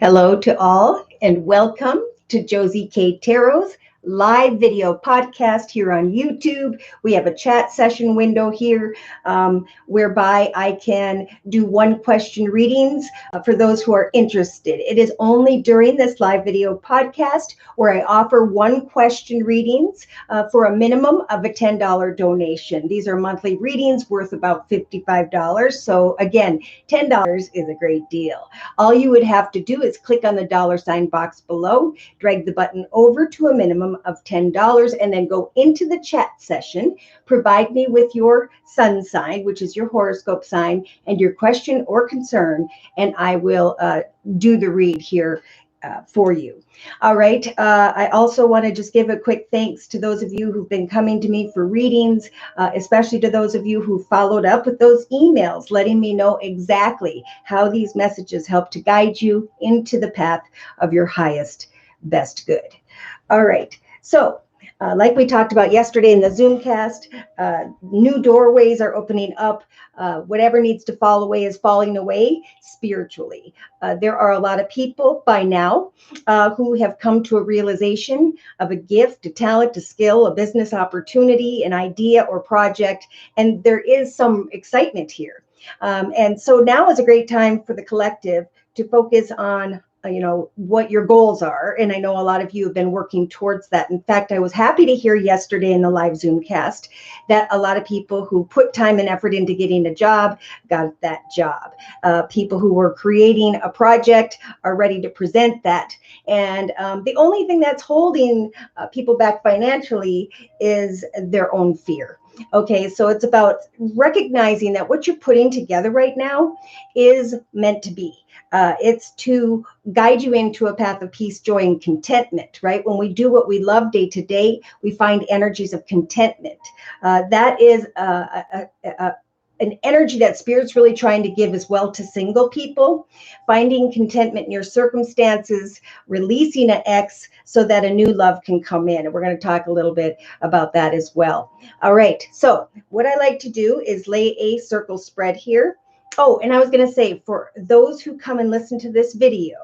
Hello to all, and welcome to Josie K Tarot's live video podcast here on YouTube. We have a chat session window here whereby I can do one question readings for those who are interested. It is only during this live video podcast where I offer one question readings for a minimum of a $10 donation. These are monthly readings worth about $55. So again, $10 is a great deal. All you would have to do is click on the $ box below, drag the button over to a minimum of $10, and then go into the chat session. Provide me with your sun sign, which is your horoscope sign, and your question or concern, and I will do the read here for you. All right. I also want to just give a quick thanks to those of you who've been coming to me for readings, especially to those of you who followed up with those emails, letting me know exactly how these messages help to guide you into the path of your highest, best good. All right. So, like we talked about yesterday in the Zoomcast, new doorways are opening up. Whatever needs to fall away is falling away spiritually. There are a lot of people by now who have come to a realization of a gift, a talent, a skill, a business opportunity, an idea or project, and there is some excitement here. And so now is a great time for the collective to focus on what your goals are. And I know a lot of you have been working towards that. In fact, I was happy to hear yesterday in the live Zoomcast that a lot of people who put time and effort into getting a job got that job. People who were creating a project are ready to present that. And the only thing that's holding people back financially is their own fear. Okay, so it's about recognizing that what you're putting together right now is meant to be. It's to guide you into a path of peace, joy, and contentment, right? When we do what we love day to day, we find energies of contentment. That is an energy that Spirit's really trying to give as well to single people, finding contentment in your circumstances, releasing an ex so that a new love can come in. And we're going to talk a little bit about that as well. All right. So what I like to do is lay a circle spread here. Oh, and I was going to say, for those who come and listen to this video,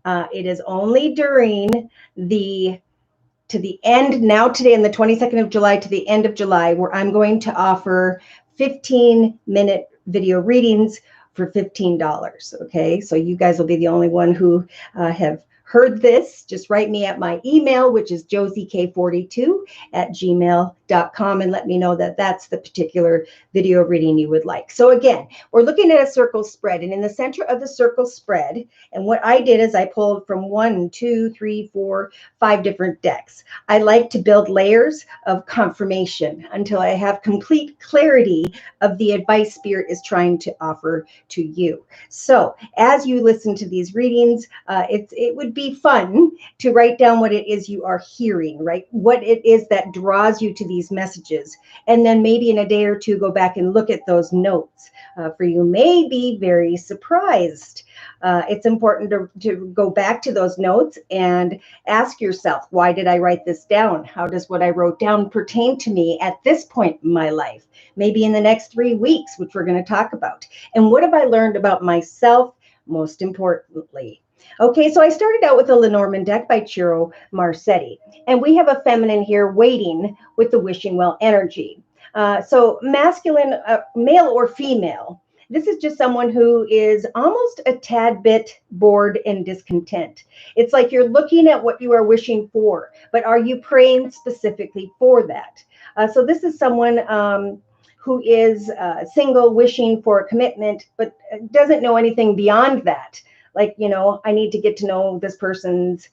it is only during to the end now today on the 22nd of July to the end of July, where I'm going to offer 15-minute video readings for $15. Okay, so you guys will be the only one who have heard this. Just write me at my email, which is josiek42@gmail.com, and let me know that that's the particular video reading you would like. So again, we're looking at a circle spread, and in the center of the circle spread, and what I did is I pulled from 1, 2, 3, 4, 5 different decks. I like to build layers of confirmation until I have complete clarity of the advice Spirit is trying to offer to you. So as you listen to these readings, it would be fun to write down what it is you are hearing, right? What it is that draws you to these messages. And then maybe in a day or two, go back and look at those notes. For you may be very surprised. It's important to go back to those notes and ask yourself, why did I write this down? How does what I wrote down pertain to me at this point in my life? Maybe in the next 3 weeks, which we're going to talk about. And what have I learned about myself, most importantly? Okay, so I started out with a Lenormand deck by Ciro Marsetti, and we have a feminine here waiting with the wishing well energy. So masculine, male or female, this is just someone who is almost a tad bit bored and discontent. It's like you're looking at what you are wishing for, but are you praying specifically for that? So this is someone who is single, wishing for a commitment, but doesn't know anything beyond that. Like, I need to get to know this person's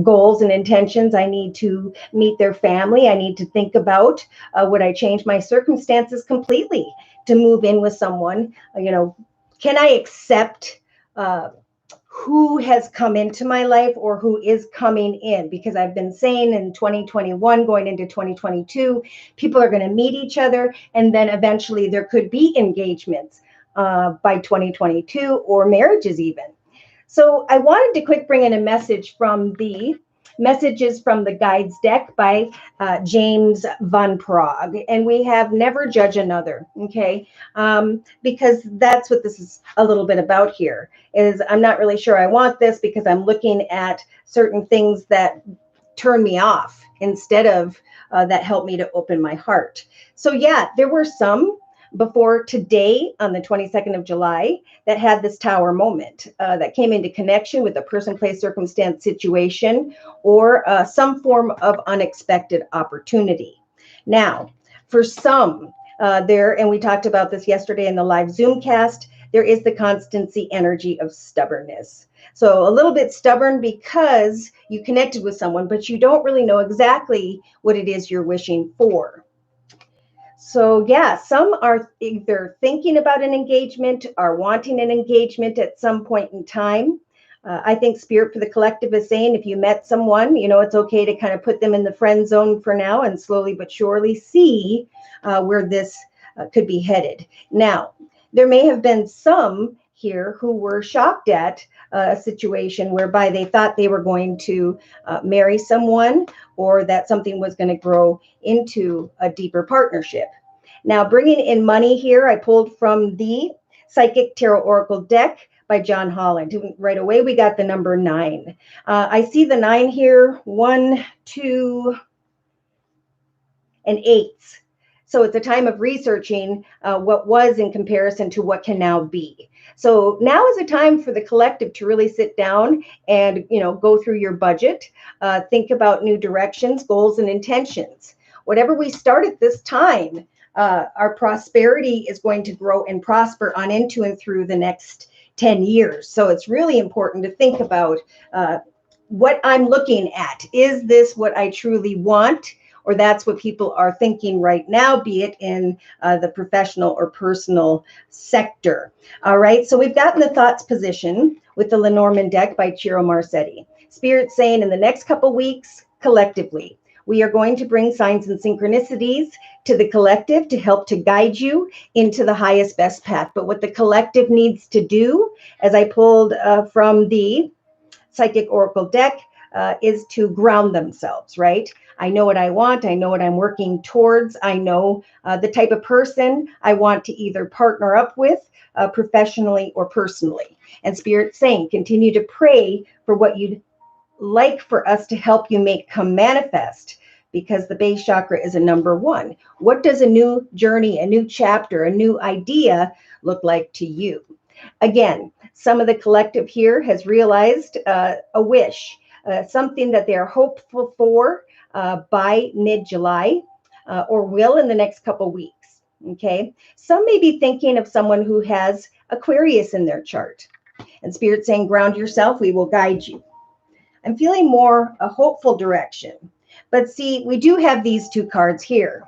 goals and intentions. I need to meet their family. I need to think about would I change my circumstances completely to move in with someone? Can I accept who has come into my life or who is coming in? Because I've been saying in 2021, going into 2022, people are going to meet each other, and then eventually there could be engagements by 2022 or marriages even. So I wanted to quick bring in a message from the Messages from the Guides deck by James Van Prague. And we have Never Judge Another, okay? Because that's what this is a little bit about here, is I'm not really sure I want this because I'm looking at certain things that turn me off instead of that help me to open my heart. So yeah, there were some before today on the 22nd of July that had this tower moment that came into connection with a person, place, circumstance, situation, or some form of unexpected opportunity. Now, for some there, and we talked about this yesterday in the live Zoom cast, there is the constancy energy of stubbornness. So a little bit stubborn because you connected with someone, but you don't really know exactly what it is you're wishing for. So yeah, some are either thinking about an engagement or wanting an engagement at some point in time. I think Spirit for the Collective is saying if you met someone, you know, it's okay to kind of put them in the friend zone for now and slowly but surely see where this could be headed. Now, there may have been some here who were shocked at a situation whereby they thought they were going to marry someone or that something was going to grow into a deeper partnership. Now, bringing in money here, I pulled from the Psychic Tarot Oracle deck by John Holland. Right away, we got the number 9. I see the 9 here, 1, 2, and 8. So it's a time of researching what was in comparison to what can now be. So now is a time for the collective to really sit down and, you know, go through your budget, think about new directions, goals, and intentions. Whatever we start at this time, our prosperity is going to grow and prosper on into and through the next 10 years. So it's really important to think about what I'm looking at. Is this what I truly want? Or that's what people are thinking right now, be it in the professional or personal sector. All right, so we've gotten the thoughts position with the Lenormand deck by Ciro Marsetti. Spirit saying in the next couple weeks, collectively, we are going to bring signs and synchronicities to the collective to help to guide you into the highest, best path. But what the collective needs to do, as I pulled from the Psychic Oracle deck, is to ground themselves, right? I know what I want. I know what I'm working towards. I know the type of person I want to either partner up with professionally or personally. And Spirit's saying, continue to pray for what you'd like for us to help you make come manifest, because the base chakra is a number 1. What does a new journey, a new chapter, a new idea look like to you? Again, some of the collective here has realized a wish, something that they're hopeful for by mid-July or will in the next couple weeks, okay? Some may be thinking of someone who has Aquarius in their chart. And Spirit saying, ground yourself, we will guide you. I'm feeling more a hopeful direction. But see, we do have these 2 cards here.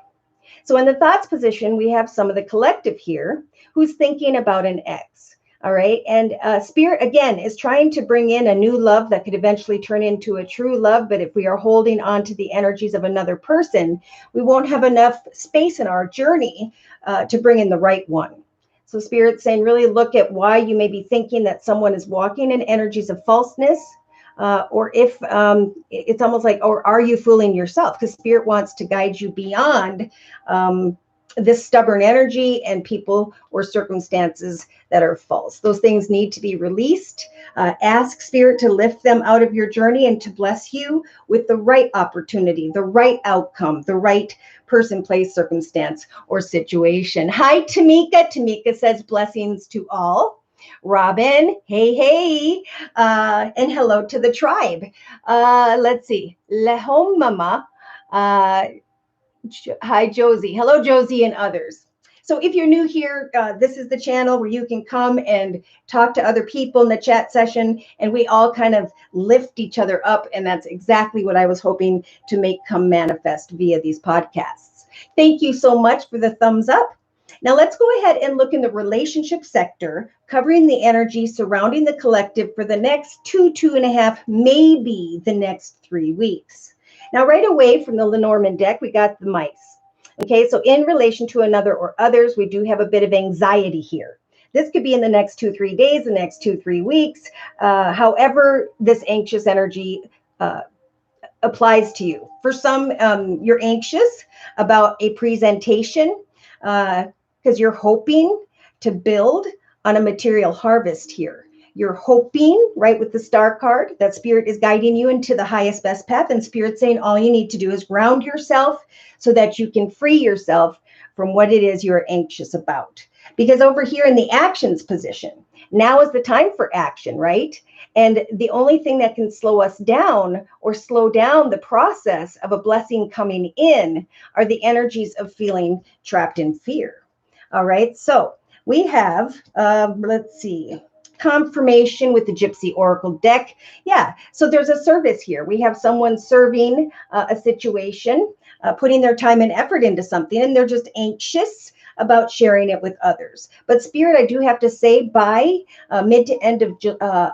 So in the thoughts position, we have some of the collective here who's thinking about an ex. All right. And Spirit, again, is trying to bring in a new love that could eventually turn into a true love. But if we are holding on to the energies of another person, we won't have enough space in our journey to bring in the right one. So Spirit's saying, really look at why you may be thinking that someone is walking in energies of falseness. Or if it's almost like, or are you fooling yourself? Because Spirit wants to guide you beyond this stubborn energy and people or circumstances that are false. Those things need to be released. Ask Spirit to lift them out of your journey and to bless you with the right opportunity, the right outcome, the right person, place, circumstance, or situation. Hi, Tamika. Tamika says blessings to all. Robin, hey, and hello to the tribe. Let's see, Lehom Mama, hi, Josie. Hello, Josie and others. So if you're new here, this is the channel where you can come and talk to other people in the chat session, and we all kind of lift each other up, and that's exactly what I was hoping to make come manifest via these podcasts. Thank you so much for the thumbs up. Now let's go ahead and look in the relationship sector, covering the energy surrounding the collective for the next 2.5, maybe the next 3 weeks. Now, right away from the Lenormand deck, we got the mice. Okay, so in relation to another or others, we do have a bit of anxiety here. This could be in the next 2-3 days, the next 2-3 weeks. However, this anxious energy applies to you. For some, you're anxious about a presentation because you're hoping to build on a material harvest here. You're hoping, right, with the star card, that spirit is guiding you into the highest, best path. And spirit saying all you need to do is ground yourself so that you can free yourself from what it is you're anxious about. Because over here in the actions position, now is the time for action, right? And the only thing that can slow us down or slow down the process of a blessing coming in are the energies of feeling trapped in fear. All right. So we have, let's see, confirmation with the Gypsy Oracle deck. Yeah. So there's a service here. We have someone serving a situation, putting their time and effort into something, and they're just anxious about sharing it with others. But Spirit, I do have to say, by mid to end of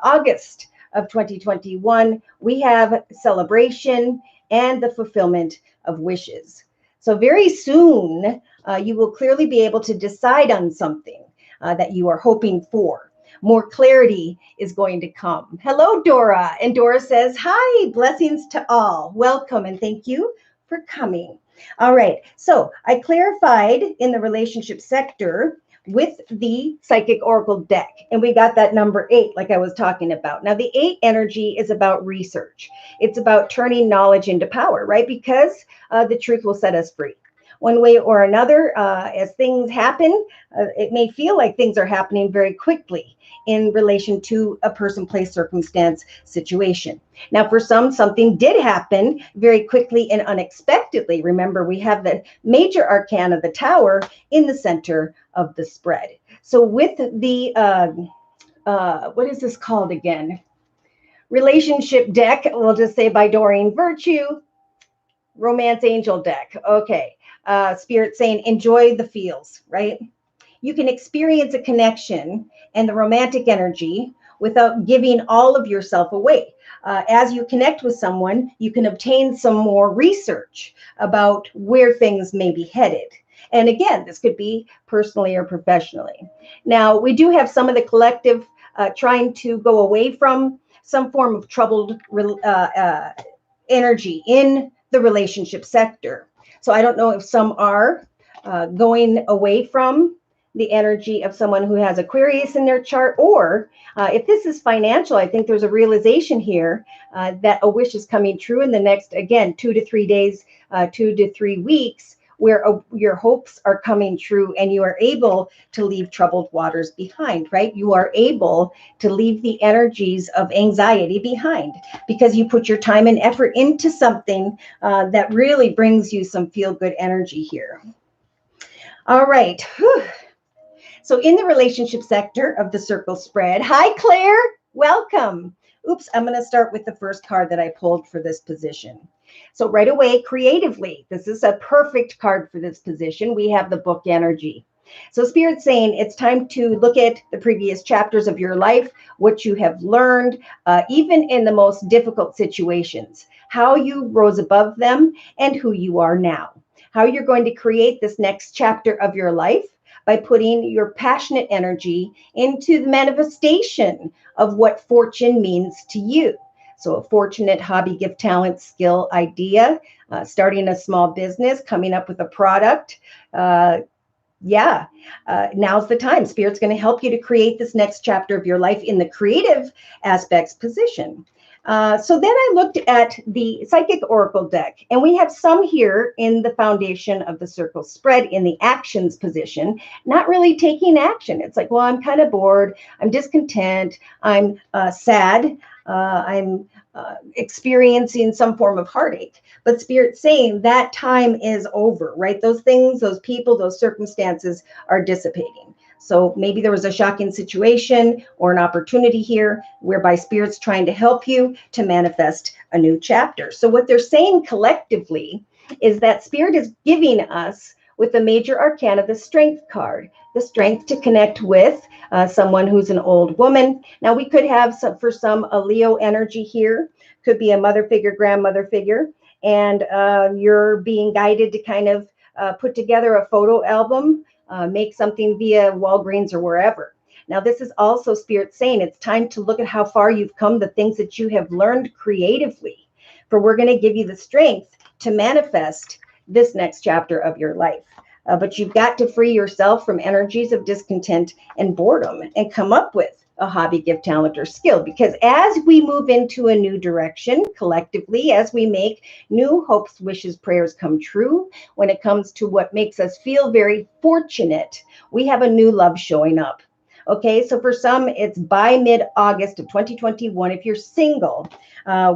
August of 2021, we have celebration and the fulfillment of wishes. So very soon, you will clearly be able to decide on something that you are hoping for. More clarity is going to come. Hello, Dora. And Dora says, hi, blessings to all. Welcome and thank you for coming. All right. So I clarified in the relationship sector with the Psychic Oracle deck, and we got that number 8, like I was talking about. Now, the 8 energy is about research. It's about turning knowledge into power, right? Because the truth will set us free. One way or another, as things happen, it may feel like things are happening very quickly in relation to a person, place, circumstance, situation. Now, for some, something did happen very quickly and unexpectedly. Remember, we have the major arcana, the Tower, in the center of the spread. So with the, what is this called again? Relationship deck, we'll just say by Doreen Virtue, Romance Angel deck. Okay. Spirit saying, enjoy the feels, right? You can experience a connection and the romantic energy without giving all of yourself away. As you connect with someone, you can obtain some more research about where things may be headed. And again, this could be personally or professionally. Now, we do have some of the collective trying to go away from some form of troubled energy in the relationship sector. So I don't know if some are going away from the energy of someone who has Aquarius in their chart, or if this is financial, I think there's a realization here that a wish is coming true in the next, again, 2 to 3 days, 2 to 3 weeks, where your hopes are coming true and you are able to leave troubled waters behind, right? You are able to leave the energies of anxiety behind because you put your time and effort into something that really brings you some feel-good energy here. All right. Whew. So in the relationship sector of the circle spread, hi, Claire, welcome. Oops, I'm going to start with the first card that I pulled for this position. So right away, creatively, this is a perfect card for this position. We have the book energy. So Spirit's saying it's time to look at the previous chapters of your life, what you have learned, even in the most difficult situations, how you rose above them and who you are now, how you're going to create this next chapter of your life by putting your passionate energy into the manifestation of what fortune means to you. So a fortunate hobby, gift, talent, skill, idea, starting a small business, coming up with a product. Now's the time. Spirit's going to help you to create this next chapter of your life in the creative aspects position. So then I looked at the Psychic Oracle deck, and we have some here in the foundation of the circle spread in the actions position, not really taking action. It's like, well, I'm kind of bored. I'm discontent. I'm sad. I'm experiencing some form of heartache. But Spirit's saying that time is over, right? Those things, those people, those circumstances are dissipating. So maybe there was a shocking situation or an opportunity here whereby Spirit's trying to help you to manifest a new chapter. So what they're saying collectively is that Spirit is giving us, with the major arcana, the strength card, the strength to connect with someone who's an old woman. Now we could have for some a Leo energy here, could be a mother figure, grandmother figure, and you're being guided to kind of put together a photo album, make something via Walgreens or wherever. Now, this is also Spirit saying it's time to look at how far you've come, the things that you have learned creatively. for we're going to give you the strength to manifest this next chapter of your life. But you've got to free yourself from energies of discontent and boredom and come up with a hobby, gift, talent, or skill. Because as we move into a new direction collectively, as we make new hopes, wishes, prayers come true, when it comes to what makes us feel very fortunate, we have a new love showing up. Okay, so for some, it's by mid-August of 2021, if you're single,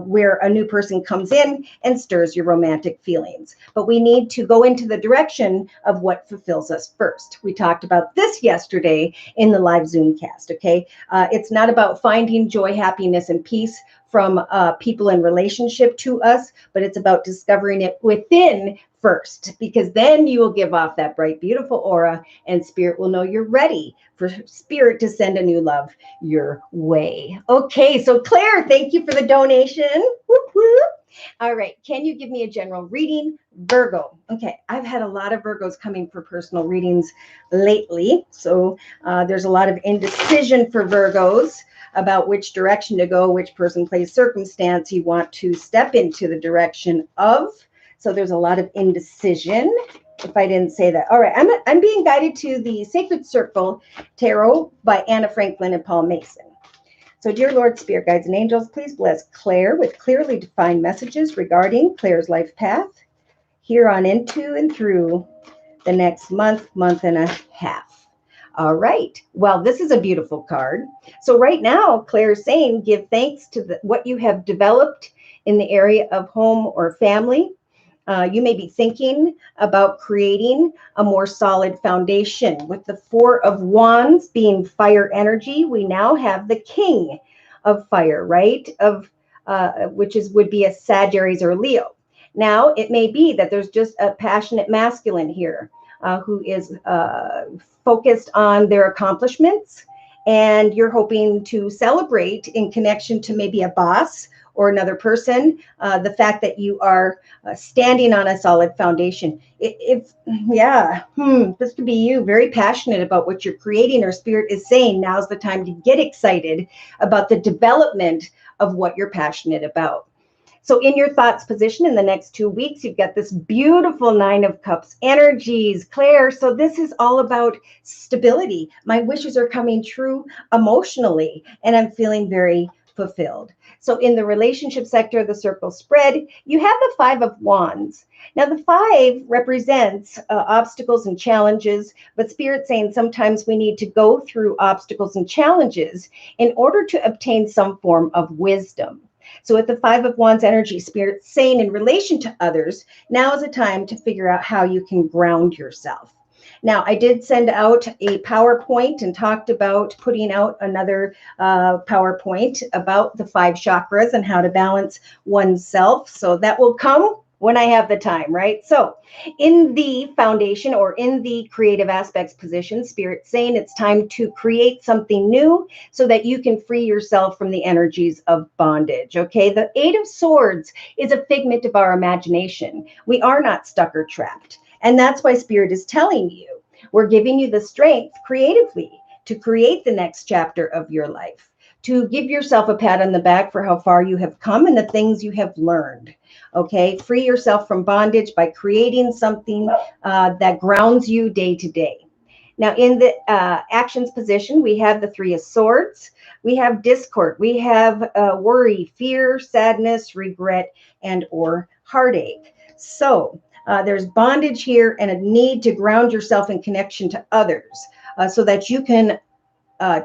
where a new person comes in and stirs your romantic feelings. But we need to go into the direction of what fulfills us first. We talked about this yesterday in the live Zoomcast, okay? It's not about finding joy, happiness, and peace from people in relationship to us, but it's about discovering it within first, because then you will give off that bright, beautiful aura, and spirit will know you're ready for spirit to send a new love your way. Okay, so Claire, thank you for the donation. Whoop, whoop. All right, can you give me a general reading? Virgo. Okay, I've had a lot of Virgos coming for personal readings lately, so there's a lot of indecision for Virgos about which direction to go, which person, place, circumstance you want to step into the direction of. So there's a lot of indecision, if I didn't say that. All right, I'm being guided to the Sacred Circle Tarot by Anna Franklin and Paul Mason. So dear Lord, Spirit Guides and Angels, please bless Claire with clearly defined messages regarding Claire's life path here on into and through the next month and a half. All right. Well, this is a beautiful card. So right now, Claire is saying, give thanks to what you have developed in the area of home or family. You may be thinking about creating a more solid foundation. With the Four of Wands being fire energy, we now have the King of Fire, right? Which would be a Sagittarius or Leo. Now, it may be that there's just a passionate masculine here who is focused on their accomplishments, and you're hoping to celebrate in connection to maybe a boss or another person, the fact that you are standing on a solid foundation. This could be you, very passionate about what you're creating, or spirit is saying now's the time to get excited about the development of what you're passionate about. So in your thoughts position in the next 2 weeks, you've got this beautiful Nine of Cups energies, Claire. So this is all about stability. My wishes are coming true emotionally, and I'm feeling very fulfilled. So in the relationship sector of the circle spread, you have the Five of Wands. Now the five represents obstacles and challenges, but Spirit's saying sometimes we need to go through obstacles and challenges in order to obtain some form of wisdom. So with the Five of Wands energy, Spirit's saying in relation to others, now is a time to figure out how you can ground yourself. Now, I did send out a PowerPoint and talked about putting out another PowerPoint about the 5 chakras and how to balance oneself. So that will come when I have the time, right? So in the foundation or in the creative aspects position, Spirit's saying it's time to create something new so that you can free yourself from the energies of bondage, okay? The Eight of Swords is a figment of our imagination. We are not stuck or trapped. And that's why Spirit is telling you, we're giving you the strength creatively to create the next chapter of your life, to give yourself a pat on the back for how far you have come and the things you have learned. Okay, free yourself from bondage by creating something that grounds you day to day. Now, in the actions position, we have the Three of Swords, we have discord, we have worry, fear, sadness, regret, and or heartache. So there's bondage here and a need to ground yourself in connection to others so that you can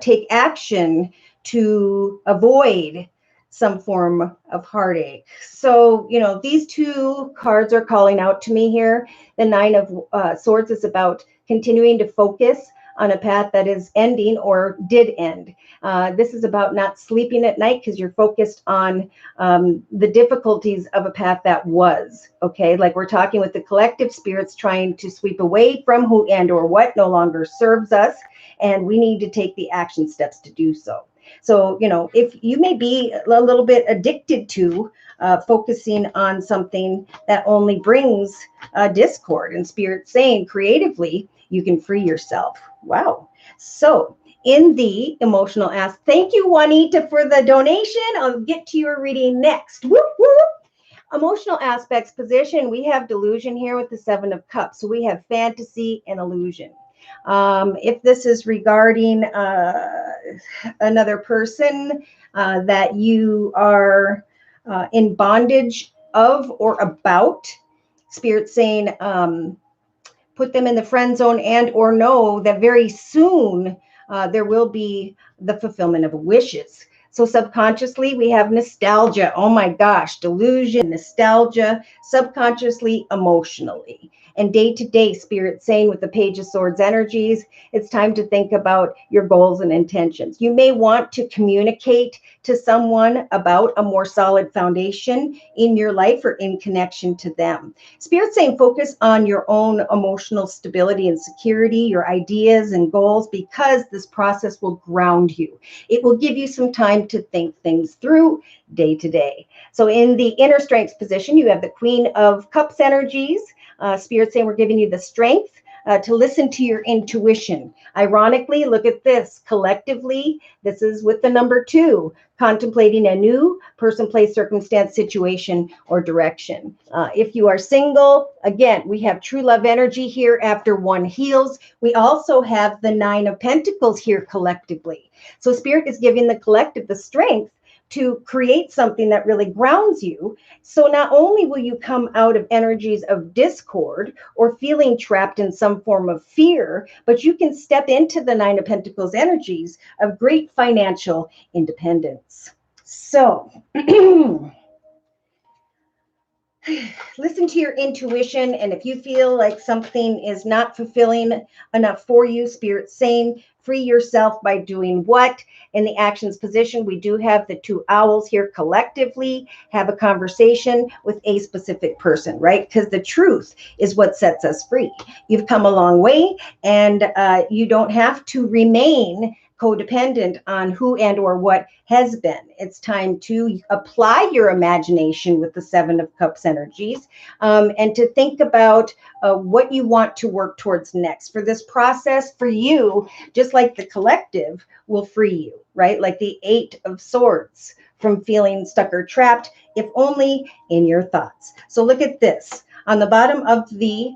take action to avoid some form of heartache. So, you know, these two cards are calling out to me here. The Nine of Swords is about continuing to focus on a path that is ending or did end. This is about not sleeping at night because you're focused on the difficulties of a path that was, okay? Like we're talking with the collective spirits trying to sweep away from who and or what no longer serves us, and we need to take the action steps to do so. So, you know, if you may be a little bit addicted to focusing on something that only brings discord, and Spirit saying creatively, you can free yourself. Wow. So in the emotional aspect, thank you, Juanita, for the donation. I'll get to your reading next. Whoop, whoop. Emotional aspects position, we have delusion here with the Seven of Cups. So we have fantasy and illusion. If this is regarding another person that you are in bondage of or about, Spirit saying, put them in the friend zone, and or know that very soon there will be the fulfillment of wishes. So subconsciously, we have nostalgia. Oh my gosh, delusion, nostalgia, subconsciously, emotionally. And day to day, Spirit saying with the Page of Swords energies, it's time to think about your goals and intentions. You may want to communicate to someone about a more solid foundation in your life or in connection to them. Spirit saying focus on your own emotional stability and security, your ideas and goals, because this process will ground you. It will give you some time to think things through day to day. So in the inner strength position, you have the Queen of Cups energies. Spirit saying we're giving you the strength to listen to your intuition. Ironically, look at this. Collectively, this is with the number 2, contemplating a new person, place, circumstance, situation, or direction. If you are single, again, we have true love energy here after one heals. We also have the 9 of Pentacles here collectively. So Spirit is giving the collective the strength to create something that really grounds you. So not only will you come out of energies of discord or feeling trapped in some form of fear, but you can step into the 9 of Pentacles energies of great financial independence. So listen to your intuition, and if you feel like something is not fulfilling enough for you, Spirit saying free yourself by doing what? In the actions position, we do have the 2 owls here collectively. Have a conversation with a specific person, right? Because the truth is what sets us free. You've come a long way, and you don't have to remain codependent on who and or what has been. It's time to apply your imagination with the 7 of Cups energies, and to think about what you want to work towards next. For this process, for you, just like the collective will free you, right? Like the 8 of Swords from feeling stuck or trapped, if only in your thoughts. So look at this. On the bottom of the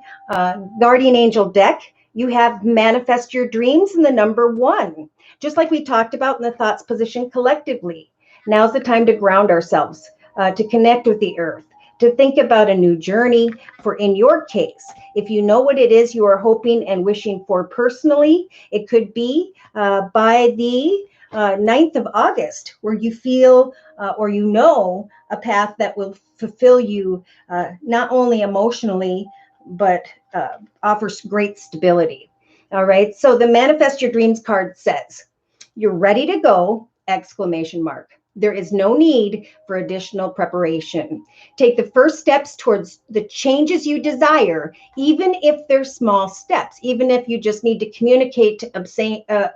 Guardian Angel deck, you have manifest your dreams in the number 1. Just like we talked about in the thoughts position collectively. Now's the time to ground ourselves, to connect with the earth, to think about a new journey. For in your case, if you know what it is you are hoping and wishing for personally, it could be by the 9th of August, where you feel or you know a path that will fulfill you not only emotionally, but offers great stability. All right. So the Manifest Your Dreams card says, you're ready to go, exclamation mark. There is no need for additional preparation. Take the first steps towards the changes you desire, even if they're small steps, even if you just need to communicate to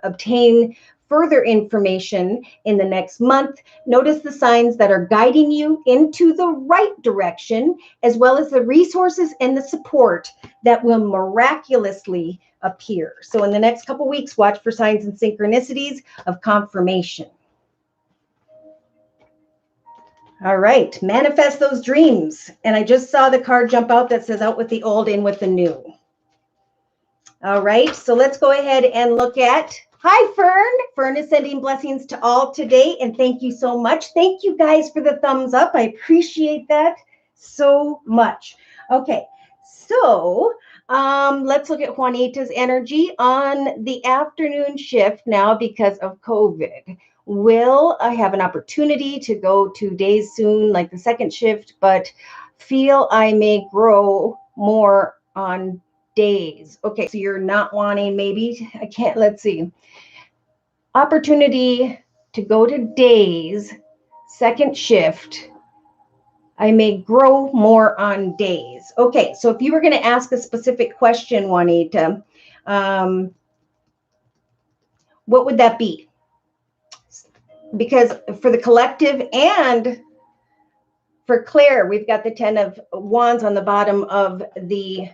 obtain further information in the next month. Notice the signs that are guiding you into the right direction, as well as the resources and the support that will miraculously appear. So in the next couple weeks, watch for signs and synchronicities of confirmation. All right, manifest those dreams. And I just saw the card jump out that says out with the old, in with the new. All right, so let's go ahead and look at, hi, Fern. Fern is sending blessings to all today, and thank you so much. Thank you guys for the thumbs up. I appreciate that so much. Okay, so let's look at Juanita's energy on the afternoon shift now because of COVID. Will I have an opportunity to go 2 days soon, like the second shift, but feel I may grow more on days? Okay, so you're not wanting, maybe, I can't, let's see. Opportunity to go to days, second shift. I may grow more on days. Okay, so if you were going to ask a specific question, Juanita, what would that be? Because for the collective and for Claire, we've got the 10 of Wands on the bottom of the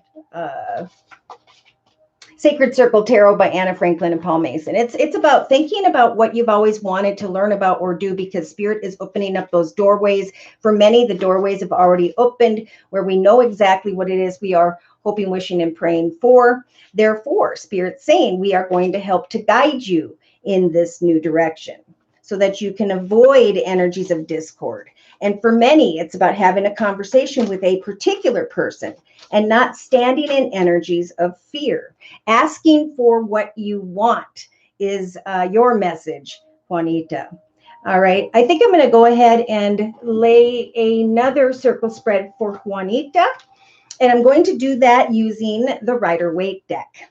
Sacred Circle Tarot by Anna Franklin and Paul Mason. It's about thinking about what you've always wanted to learn about or do, because Spirit is opening up those doorways. For many, the doorways have already opened where we know exactly what it is we are hoping, wishing, and praying for. Therefore, Spirit's saying we are going to help to guide you in this new direction so that you can avoid energies of discord. And for many, it's about having a conversation with a particular person and not standing in energies of fear. Asking for what you want is your message, Juanita. All right, I think I'm going to go ahead and lay another circle spread for Juanita. And I'm going to do that using the Rider-Waite deck.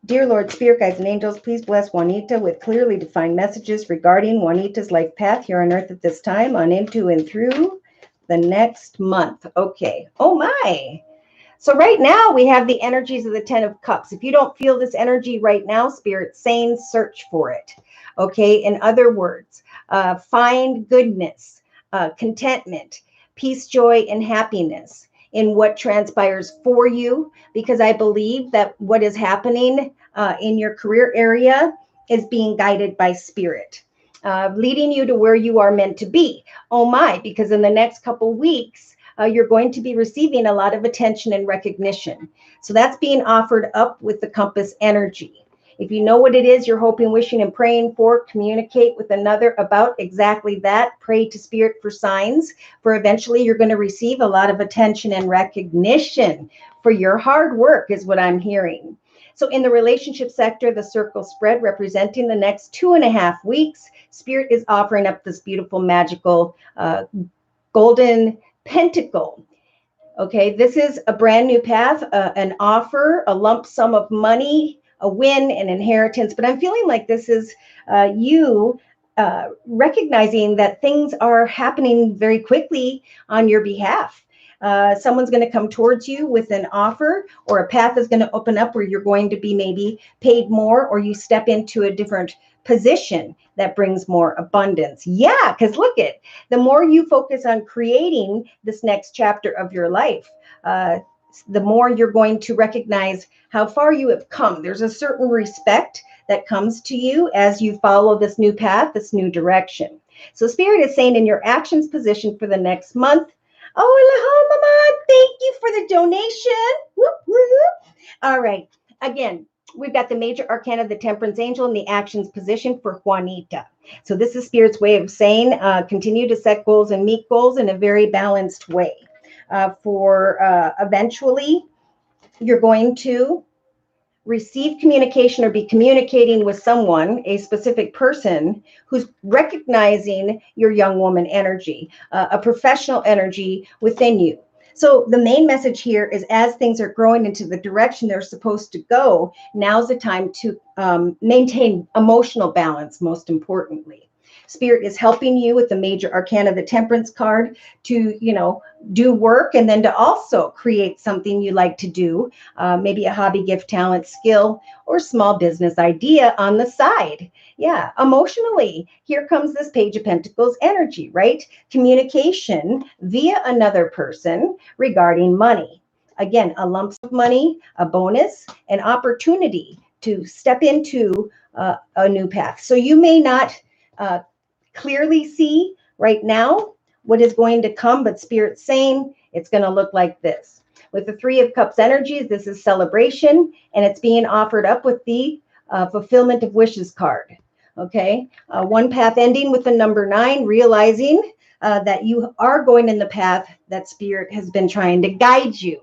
Dear Lord, Spirit Guides, and Angels, please bless Juanita with clearly defined messages regarding Juanita's life path here on Earth at this time, on into and through the next month. Okay. Oh my. So right now we have the energies of the 10 of Cups. If you don't feel this energy right now, Spirit's saying search for it. Okay. In other words, find goodness, contentment, peace, joy, and happiness in what transpires for you, because I believe that what is happening in your career area is being guided by Spirit, leading you to where you are meant to be. Oh my, because in the next couple weeks, you're going to be receiving a lot of attention and recognition. So that's being offered up with the compass energy. If you know what it is you're hoping, wishing, and praying for, communicate with another about exactly that. Pray to Spirit for signs, for eventually you're going to receive a lot of attention and recognition for your hard work, is what I'm hearing. So in the relationship sector, the circle spread representing the next 2.5 weeks, Spirit is offering up this beautiful, magical, golden pentacle. Okay, this is a brand new path, an offer, a lump sum of money, a win, an inheritance. But I'm feeling like this is you recognizing that things are happening very quickly on your behalf. Someone's going to come towards you with an offer, or a path is going to open up where you're going to be maybe paid more, or you step into a different position that brings more abundance. Yeah, because look at, the more you focus on creating this next chapter of your life, the more you're going to recognize how far you have come. There's a certain respect that comes to you as you follow this new path, this new direction. So Spirit is saying in your actions position for the next month. Oh, Mama, thank you for the donation. Whoop, whoop. All right. Again, we've got the major arcana, the Temperance Angel, and the actions position for Juanita. So this is Spirit's way of saying continue to set goals and meet goals in a very balanced way. Eventually, you're going to receive communication or be communicating with someone, a specific person who's recognizing your young woman energy, a professional energy within you. So the main message here is, as things are growing into the direction they're supposed to go, now's the time to maintain emotional balance, most importantly. Spirit is helping you with the major arcana, the Temperance card, to, do work, and then to also create something you like to do, maybe a hobby, gift, talent, skill, or small business idea on the side. Yeah, emotionally, here comes this Page of Pentacles energy, right? Communication via another person regarding money. Again, a lump sum of money, a bonus, an opportunity to step into a new path. So you may not clearly see right now what is going to come, but Spirit's saying it's going to look like this. With the Three of Cups energies, this is celebration, and it's being offered up with the fulfillment of wishes card. Okay, one path ending with the number 9, realizing that you are going in the path that Spirit has been trying to guide you.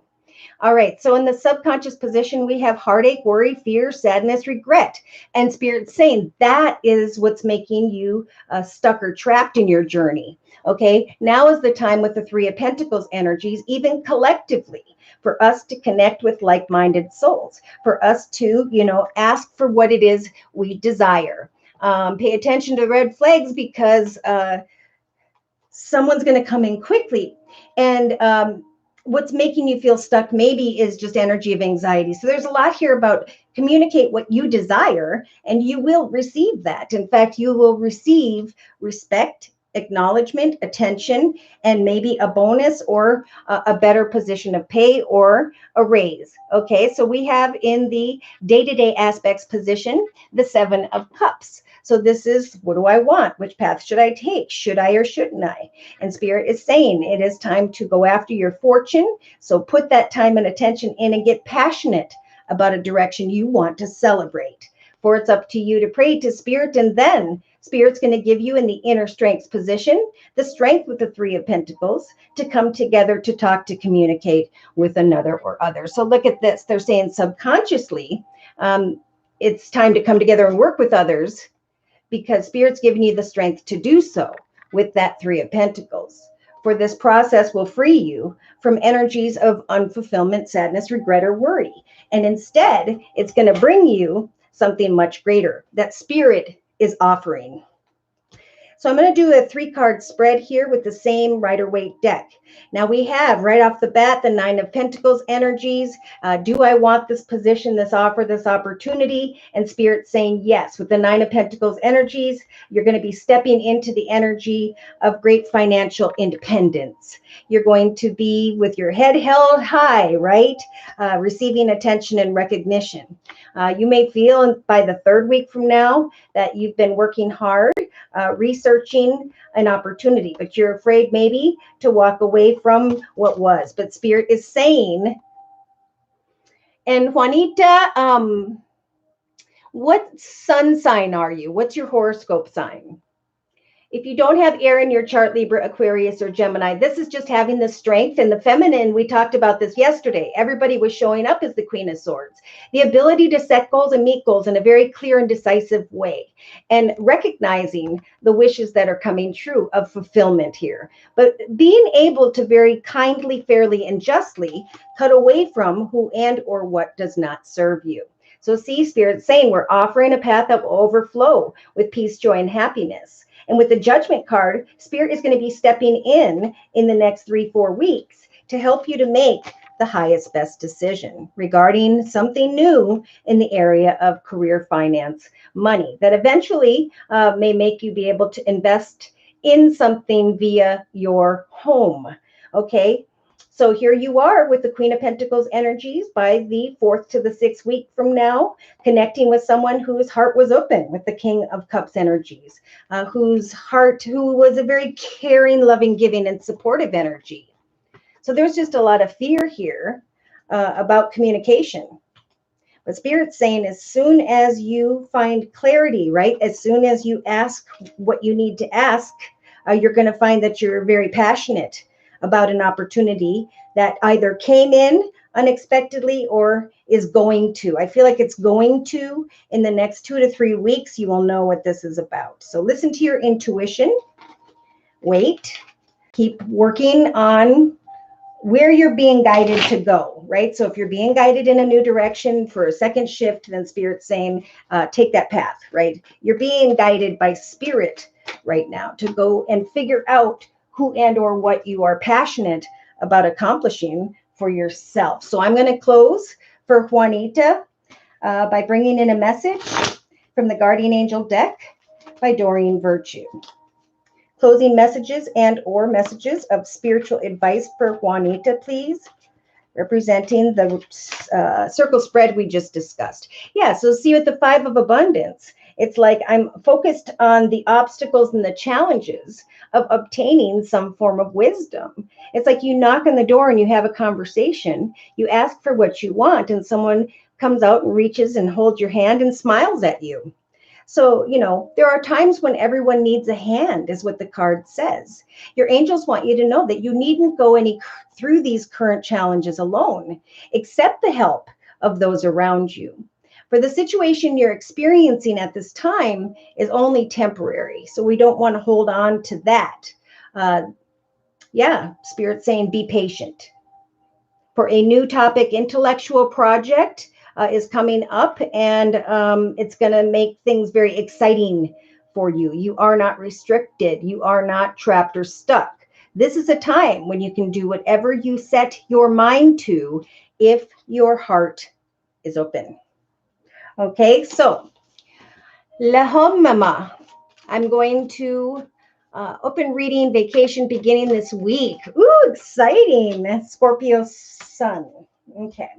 All right, so in the subconscious position, we have heartache, worry, fear, sadness, regret. And Spirit's saying that is what's making you stuck or trapped in your journey. Okay, now is the time with the Three of Pentacles energies, even collectively, for us to connect with like-minded souls, for us to, ask for what it is we desire. Pay attention to red flags, because someone's going to come in quickly. And what's making you feel stuck maybe is just energy of anxiety. So there's a lot here about communicate what you desire, and you will receive that. In fact, you will receive respect, acknowledgement, attention, and maybe a bonus or a better position of pay or a raise. Okay, so we have in the day-to-day aspects position the Seven of Cups. So this is, what do I want? Which path should I take? Should I or shouldn't I? And Spirit is saying it is time to go after your fortune. So put that time and attention in and get passionate about a direction you want to celebrate. For it's up to you to pray to Spirit, and then Spirit's going to give you in the inner strengths position, the strength with the Three of Pentacles, to come together, to talk, to communicate with another or other. So look at this. They're saying subconsciously, it's time to come together and work with others, because Spirit's giving you the strength to do so with that Three of Pentacles. For this process will free you from energies of unfulfillment, sadness, regret, or worry. And instead, it's going to bring you something much greater that Spirit is offering. So I'm going to do a 3-card spread here with the same Rider-Waite deck. Now we have right off the bat the Nine of Pentacles energies. Do I want this position, this offer, this opportunity? And Spirit saying yes. With the Nine of Pentacles energies, you're going to be stepping into the energy of great financial independence. You're going to be with your head held high, right? Receiving attention and recognition. You may feel by the 3rd week from now that you've been working hard, researching an opportunity, but you're afraid maybe to walk away from what was. But Spirit is saying, and Juanita, what sun sign are you? What's your horoscope sign? If you don't have air in your chart, Libra, Aquarius, or Gemini, this is just having the strength and the feminine. We talked about this yesterday. Everybody was showing up as the Queen of Swords. The ability to set goals and meet goals in a very clear and decisive way, and recognizing the wishes that are coming true of fulfillment here. But being able to very kindly, fairly, and justly cut away from who and or what does not serve you. So see, Spirit saying we're offering a path that will overflow with peace, joy, and happiness. And with the Judgment card, Spirit is going to be stepping in the next 3-4 weeks to help you to make the highest, best decision regarding something new in the area of career, finance, money, that eventually may make you be able to invest in something via your home. Okay. So here you are with the Queen of Pentacles energies by the 4th to the 6th week from now, connecting with someone whose heart was open with the King of Cups energies, who was a very caring, loving, giving, and supportive energy. So there's just a lot of fear here about communication. But Spirit's saying as soon as you find clarity, right, as soon as you ask what you need to ask, you're going to find that you're very passionate about an opportunity that either came in unexpectedly or is going to. I feel like it's going to. In the next 2 to 3 weeks, you will know what this is about. So listen to your intuition. Wait. Keep working on where you're being guided to go, right? So if you're being guided in a new direction for a second shift, then Spirit's saying, take that path, right? You're being guided by Spirit right now to go and figure out who and or what you are passionate about accomplishing for yourself. So I'm going to close for Juanita by bringing in a message from the Guardian Angel deck by Doreen Virtue. Closing messages and or messages of spiritual advice for Juanita, please. Representing the circle spread we just discussed. Yeah, so see with the Five of Abundance, it's like I'm focused on the obstacles and the challenges of obtaining some form of wisdom. It's like you knock on the door and you have a conversation. You ask for what you want and someone comes out and reaches and holds your hand and smiles at you. So, there are times when everyone needs a hand, is what the card says. Your angels want you to know that you needn't go through these current challenges alone. Accept the help of those around you. For the situation you're experiencing at this time is only temporary. So we don't want to hold on to that. Spirit's saying be patient. For a new topic, intellectual project is coming up, and it's going to make things very exciting for you. You are not restricted. You are not trapped or stuck. This is a time when you can do whatever you set your mind to if your heart is open. Okay, so La Home Mama, I'm going to Open reading, vacation beginning this week. Ooh, exciting. Scorpio sun. Okay.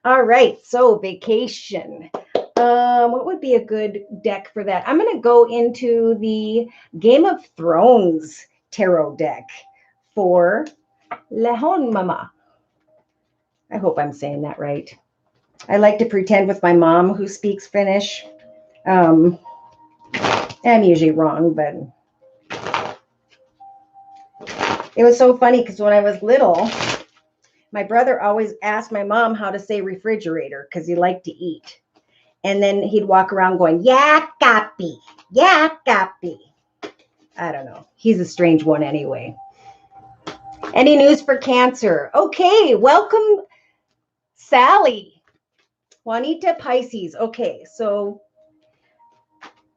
All right. So vacation. What would be a good deck for that? I'm going to go into the Game of Thrones tarot deck for Lenormand. I hope I'm saying that right. I like to pretend with my mom who speaks Finnish. I'm usually wrong, but it was so funny because when I was little, my brother always asked my mom how to say refrigerator because he liked to eat. And then he'd walk around going, yeah, copy, yeah, copy. I don't know. He's a strange one anyway. Any news for Cancer? Okay, welcome, Sally. Juanita Pisces. Okay, so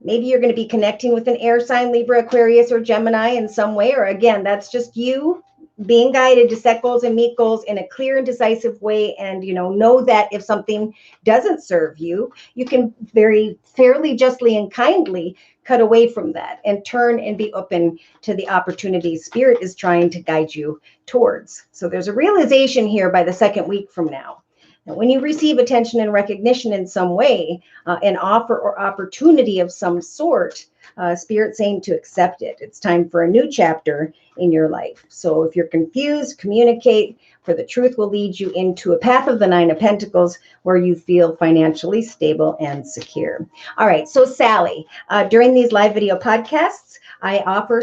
maybe you're going to be connecting with an air sign, Libra, Aquarius, or Gemini in some way. Or again, that's just you being guided to set goals and meet goals in a clear and decisive way. And, know that if something doesn't serve you, you can very fairly, justly, and kindly cut away from that and turn and be open to the opportunities Spirit is trying to guide you towards. So there's a realization here by the second week from now. Now, when you receive attention and recognition in some way, an offer or opportunity of some sort, Spirit saying to accept it. It's time for a new chapter in your life. So if you're confused, communicate, for the truth will lead you into a path of the Nine of Pentacles where you feel financially stable and secure. All right, so Sally, during these live video podcasts, I offer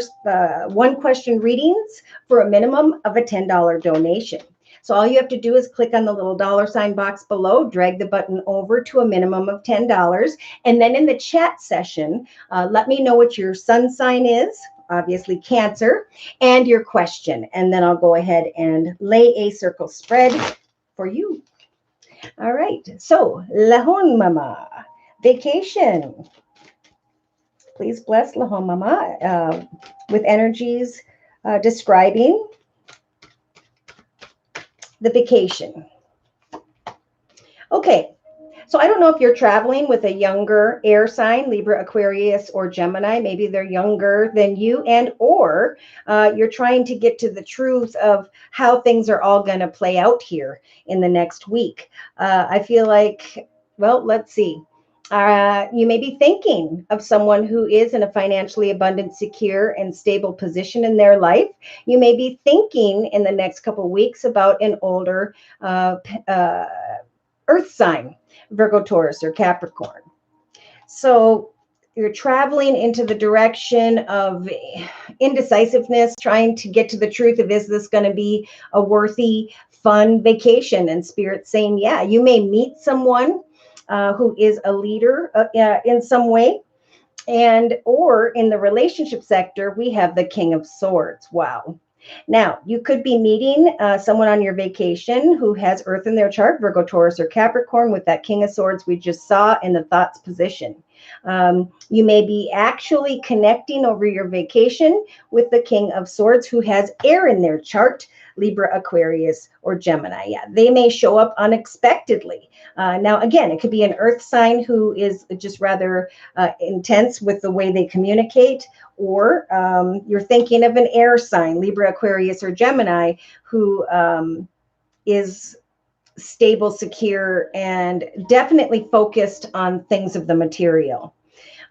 one question readings for a minimum of a $10 donation. So all you have to do is click on the little $ box below, drag the button over to a minimum of $10. And then in the chat session, let me know what your sun sign is, obviously Cancer, and your question. And then I'll go ahead and lay a circle spread for you. All right. So Lenormand, vacation. Please bless Lenormand with energies describing the vacation. Okay, so I don't know if you're traveling with a younger air sign, Libra, Aquarius, or Gemini. Maybe they're younger than you, and or you're trying to get to the truth of how things are all going to play out here in the next week. I feel like, well, let's see. You may be thinking of someone who is in a financially abundant, secure, and stable position in their life. You may be thinking in the next couple of weeks about an older earth sign, Virgo, Taurus, or Capricorn. So you're traveling into the direction of indecisiveness, trying to get to the truth of, is this going to be a worthy, fun vacation? And Spirit saying, yeah, you may meet someone who is a leader in some way. And or in the relationship sector, we have the King of Swords. Wow. Now, you could be meeting someone on your vacation who has Earth in their chart, Virgo, Taurus, or Capricorn, with that King of Swords we just saw in the thoughts position. You may be actually connecting over your vacation with the King of Swords who has air in their chart, Libra, Aquarius, or Gemini. Yeah, they may show up unexpectedly. Now, again, it could be an earth sign who is just rather intense with the way they communicate, or you're thinking of an air sign, Libra, Aquarius, or Gemini, who is stable, secure, and definitely focused on things of the material.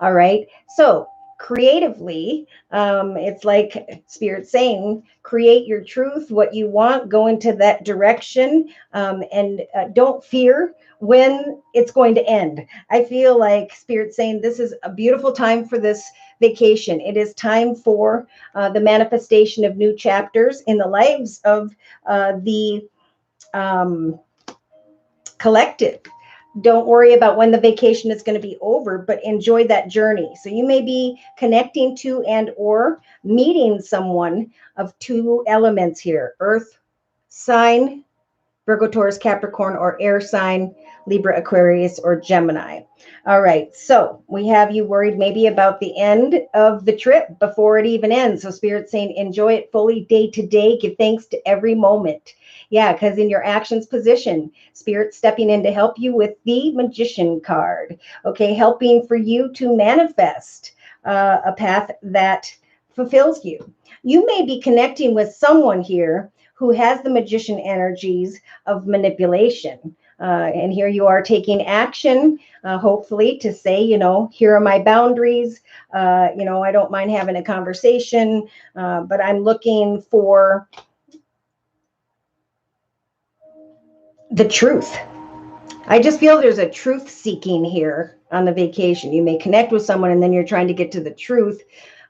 All right. So creatively, it's like Spirit saying, create your truth, what you want, go into that direction, and don't fear when it's going to end. I feel like Spirit saying this is a beautiful time for this vacation. It is time for the manifestation of new chapters in the lives of the collective. Don't worry about when the vacation is going to be over, but enjoy that journey. So you may be connecting to and or meeting someone of two elements here: earth sign, Virgo, Taurus, Capricorn, or air sign, Libra, Aquarius, or Gemini. All right, so we have you worried maybe about the end of the trip before it even ends. So Spirit's saying enjoy it fully day to day. Give thanks to every moment. Yeah, because in your actions position, Spirit stepping in to help you with the Magician card. Okay, helping for you to manifest a path that fulfills you. You may be connecting with someone here who has the magician energies of manipulation. And here you are taking action, hopefully, to say, here are my boundaries. I don't mind having a conversation, but I'm looking for the truth. I just feel there's a truth seeking here on the vacation. You may connect with someone and then you're trying to get to the truth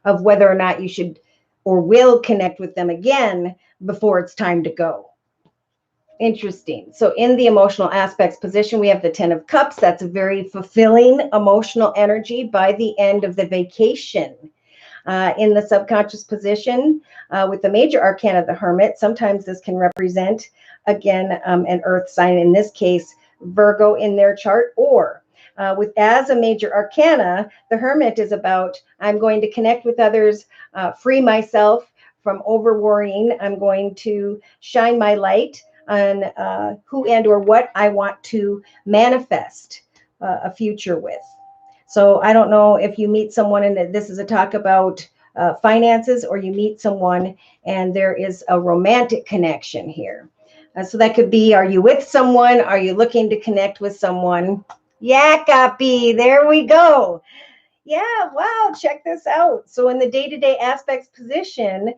of whether or not you should or will connect with them again before it's time to go. Interesting. So in the emotional aspects position, we have the 10 of Cups. That's a very fulfilling emotional energy by the end of the vacation. In the subconscious position, with the major arcana of the Hermit, sometimes this can represent, again, an earth sign, in this case, Virgo in their chart, or as a major arcana, the Hermit is about, I'm going to connect with others, free myself from over worrying. I'm going to shine my light on who and or what I want to manifest a future with. So I don't know if you meet someone and this is a talk about finances, or you meet someone and there is a romantic connection here. So that could be, are you with someone? Are you looking to connect with someone? Yeah, copy. There we go. Yeah, wow, check this out. So in the day-to-day aspects position,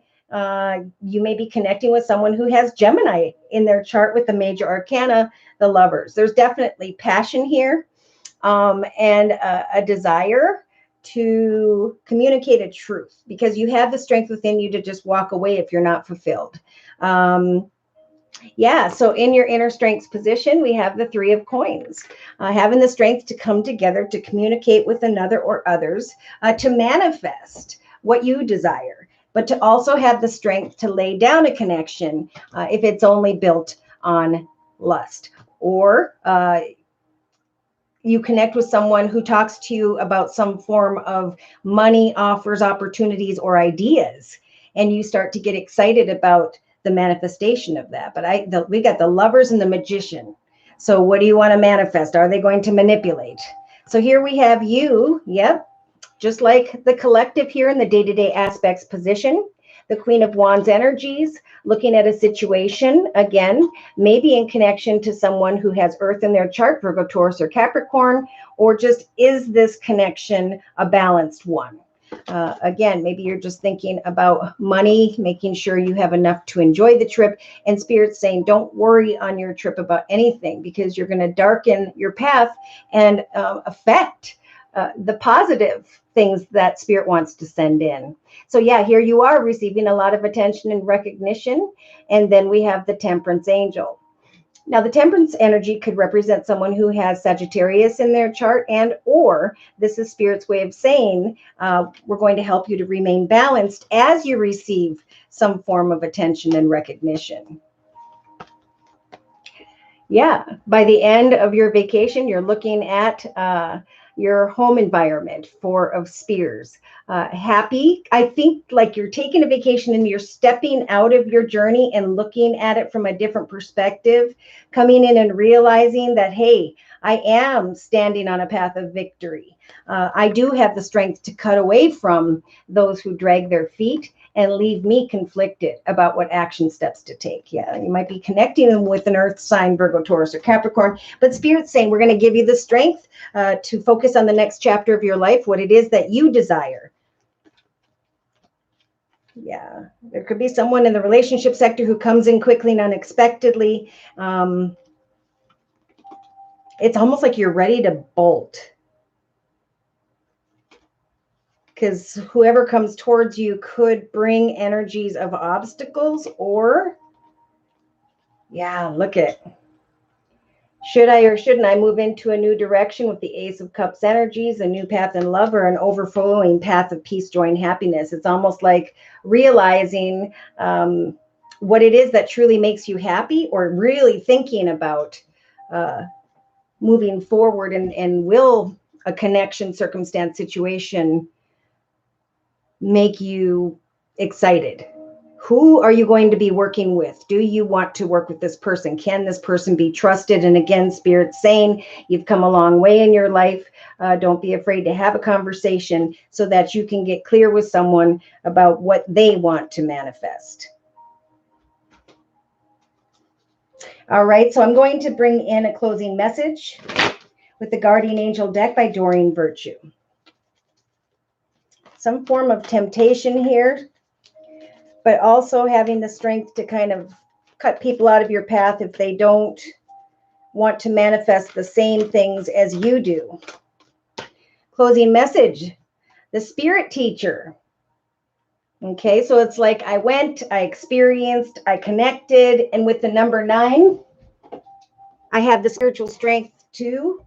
you may be connecting with someone who has Gemini in their chart with the major arcana, the Lovers. There's definitely passion here, and a desire to communicate a truth, because you have the strength within you to just walk away if you're not fulfilled. Yeah, so in your inner strengths position, we have the 3 of Coins, having the strength to come together, to communicate with another or others, to manifest what you desire, but to also have the strength to lay down a connection if it's only built on lust, or you connect with someone who talks to you about some form of money offers, opportunities, or ideas, and you start to get excited about the manifestation of that. But we got the Lovers and the Magician. So what do you want to manifest? Are they going to manipulate? So here we have you. Yep. Just like the collective here in the day-to-day aspects position, the Queen of Wands energies, looking at a situation, again, maybe in connection to someone who has Earth in their chart, Virgo, Taurus, or Capricorn, or just, is this connection a balanced one? Again, maybe you're just thinking about money, making sure you have enough to enjoy the trip, and Spirit's saying, don't worry on your trip about anything, because you're going to darken your path and affect the positive things that Spirit wants to send in. So yeah, here you are receiving a lot of attention and recognition. And then we have the Temperance Angel. Now, the Temperance energy could represent someone who has Sagittarius in their chart, and or this is Spirit's way of saying, we're going to help you to remain balanced as you receive some form of attention and recognition. Yeah, by the end of your vacation, you're looking at your home environment, 4 of Spears. Happy. I think like you're taking a vacation and you're stepping out of your journey and looking at it from a different perspective, coming in and realizing that, hey, I am standing on a path of victory. I do have the strength to cut away from those who drag their feet and leave me conflicted about what action steps to take. Yeah, you might be connecting with an earth sign, Virgo, Taurus, or Capricorn, but Spirit's saying we're going to give you the strength to focus on the next chapter of your life, what it is that you desire. Yeah, there could be someone in the relationship sector who comes in quickly and unexpectedly. It's almost like you're ready to bolt, because whoever comes towards you could bring energies of obstacles, or, yeah, look at, should I or shouldn't I move into a new direction with the Ace of Cups energies, a new path in love, or an overflowing path of peace, joy, and happiness? It's almost like realizing what it is that truly makes you happy, or really thinking about moving forward, and will a connection, circumstance, situation make you excited? Who are you going to be working with? Do you want to work with this person? Can this person be trusted? And again, Spirit's saying you've come a long way in your life. Don't be afraid to have a conversation so that you can get clear with someone about what they want to manifest. All right, so I'm going to bring in a closing message with the Guardian Angel deck by Doreen Virtue. Some form of temptation here, but also having the strength to kind of cut people out of your path if they don't want to manifest the same things as you do. Closing message, the Spirit Teacher. Okay, so it's like I went, I experienced, I connected, and with the number 9, I have the spiritual strength to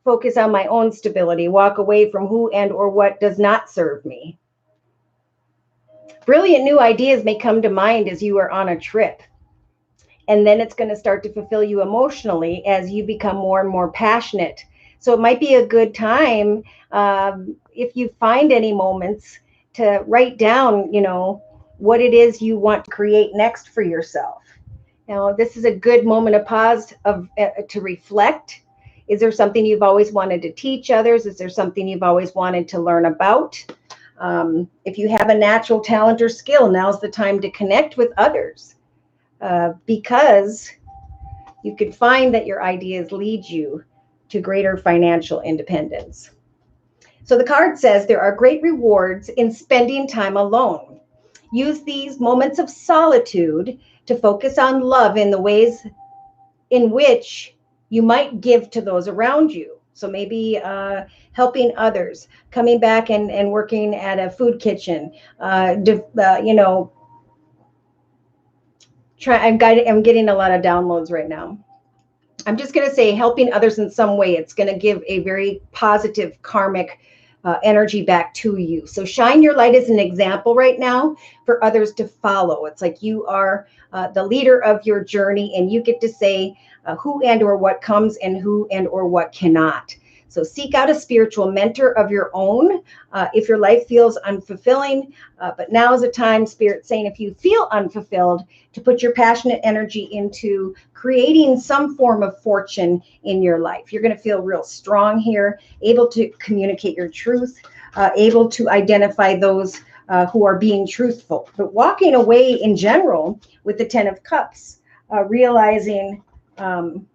focus on my own stability, walk away from who and or what does not serve me. Brilliant new ideas may come to mind as you are on a trip. And then it's going to start to fulfill you emotionally as you become more and more passionate. So it might be a good time, if you find any moments, to write down, what it is you want to create next for yourself. This is a good moment of pause to reflect. Is there something you've always wanted to teach others? Is there something you've always wanted to learn about? If you have a natural talent or skill, now's the time to connect with others, because you could find that your ideas lead you to greater financial independence. So the card says there are great rewards in spending time alone. Use these moments of solitude to focus on love in the ways in which you might give to those around you. So maybe helping others, coming back and working at a food kitchen, I'm getting a lot of downloads right now. I'm just going to say helping others in some way. It's going to give a very positive karmic energy back to you. So shine your light as an example right now for others to follow. It's like you are the leader of your journey, and you get to say who and or what comes and who and or what cannot. So seek out a spiritual mentor of your own if your life feels unfulfilling. But now is a time, Spirit saying, if you feel unfulfilled, to put your passionate energy into creating some form of fortune in your life. You're going to feel real strong here, able to communicate your truth, able to identify those who are being truthful. But walking away in general with the 10 of Cups, realizing that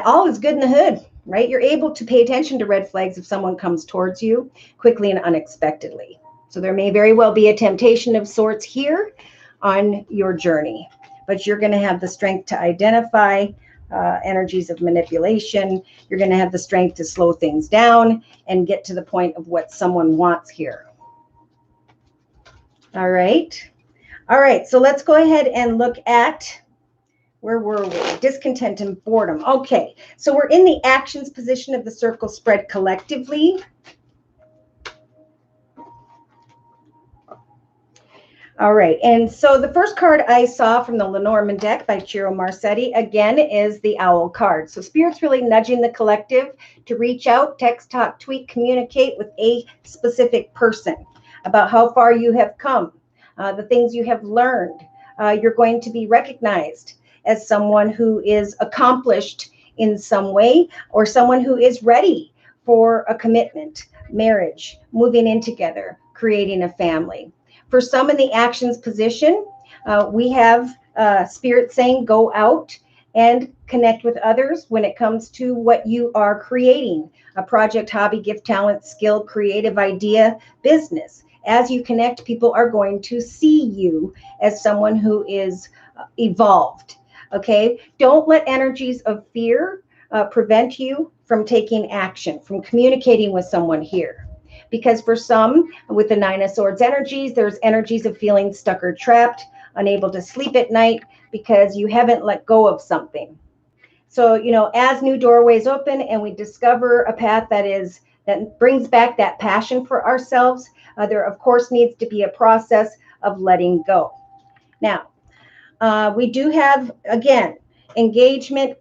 all is good in the hood. Right? You're able to pay attention to red flags if someone comes towards you quickly and unexpectedly. So there may very well be a temptation of sorts here on your journey, but you're going to have the strength to identify energies of manipulation. You're going to have the strength to slow things down and get to the point of what someone wants here. All right. All right. So let's go ahead and look at, where were we? Discontent and boredom. Okay, so we're in the actions position of the circle spread collectively. All right, and so the first card I saw from the Lenormand deck by Ciro Marsetti, again, is the Owl card. So Spirit's really nudging the collective to reach out, text, talk, tweet, communicate with a specific person about how far you have come, the things you have learned. You're going to be recognized as someone who is accomplished in some way, or someone who is ready for a commitment, marriage, moving in together, creating a family. For some in the actions position, we have Spirit saying go out and connect with others when it comes to what you are creating, a project, hobby, gift, talent, skill, creative idea, business. As you connect, people are going to see you as someone who is evolved. Okay, don't let energies of fear prevent you from taking action, from communicating with someone here. Because for some, with the 9 of Swords energies, there's energies of feeling stuck or trapped, unable to sleep at night because you haven't let go of something. So, as new doorways open and we discover a path that brings back that passion for ourselves, there, of course, needs to be a process of letting go. Now, we do have, again, engagement,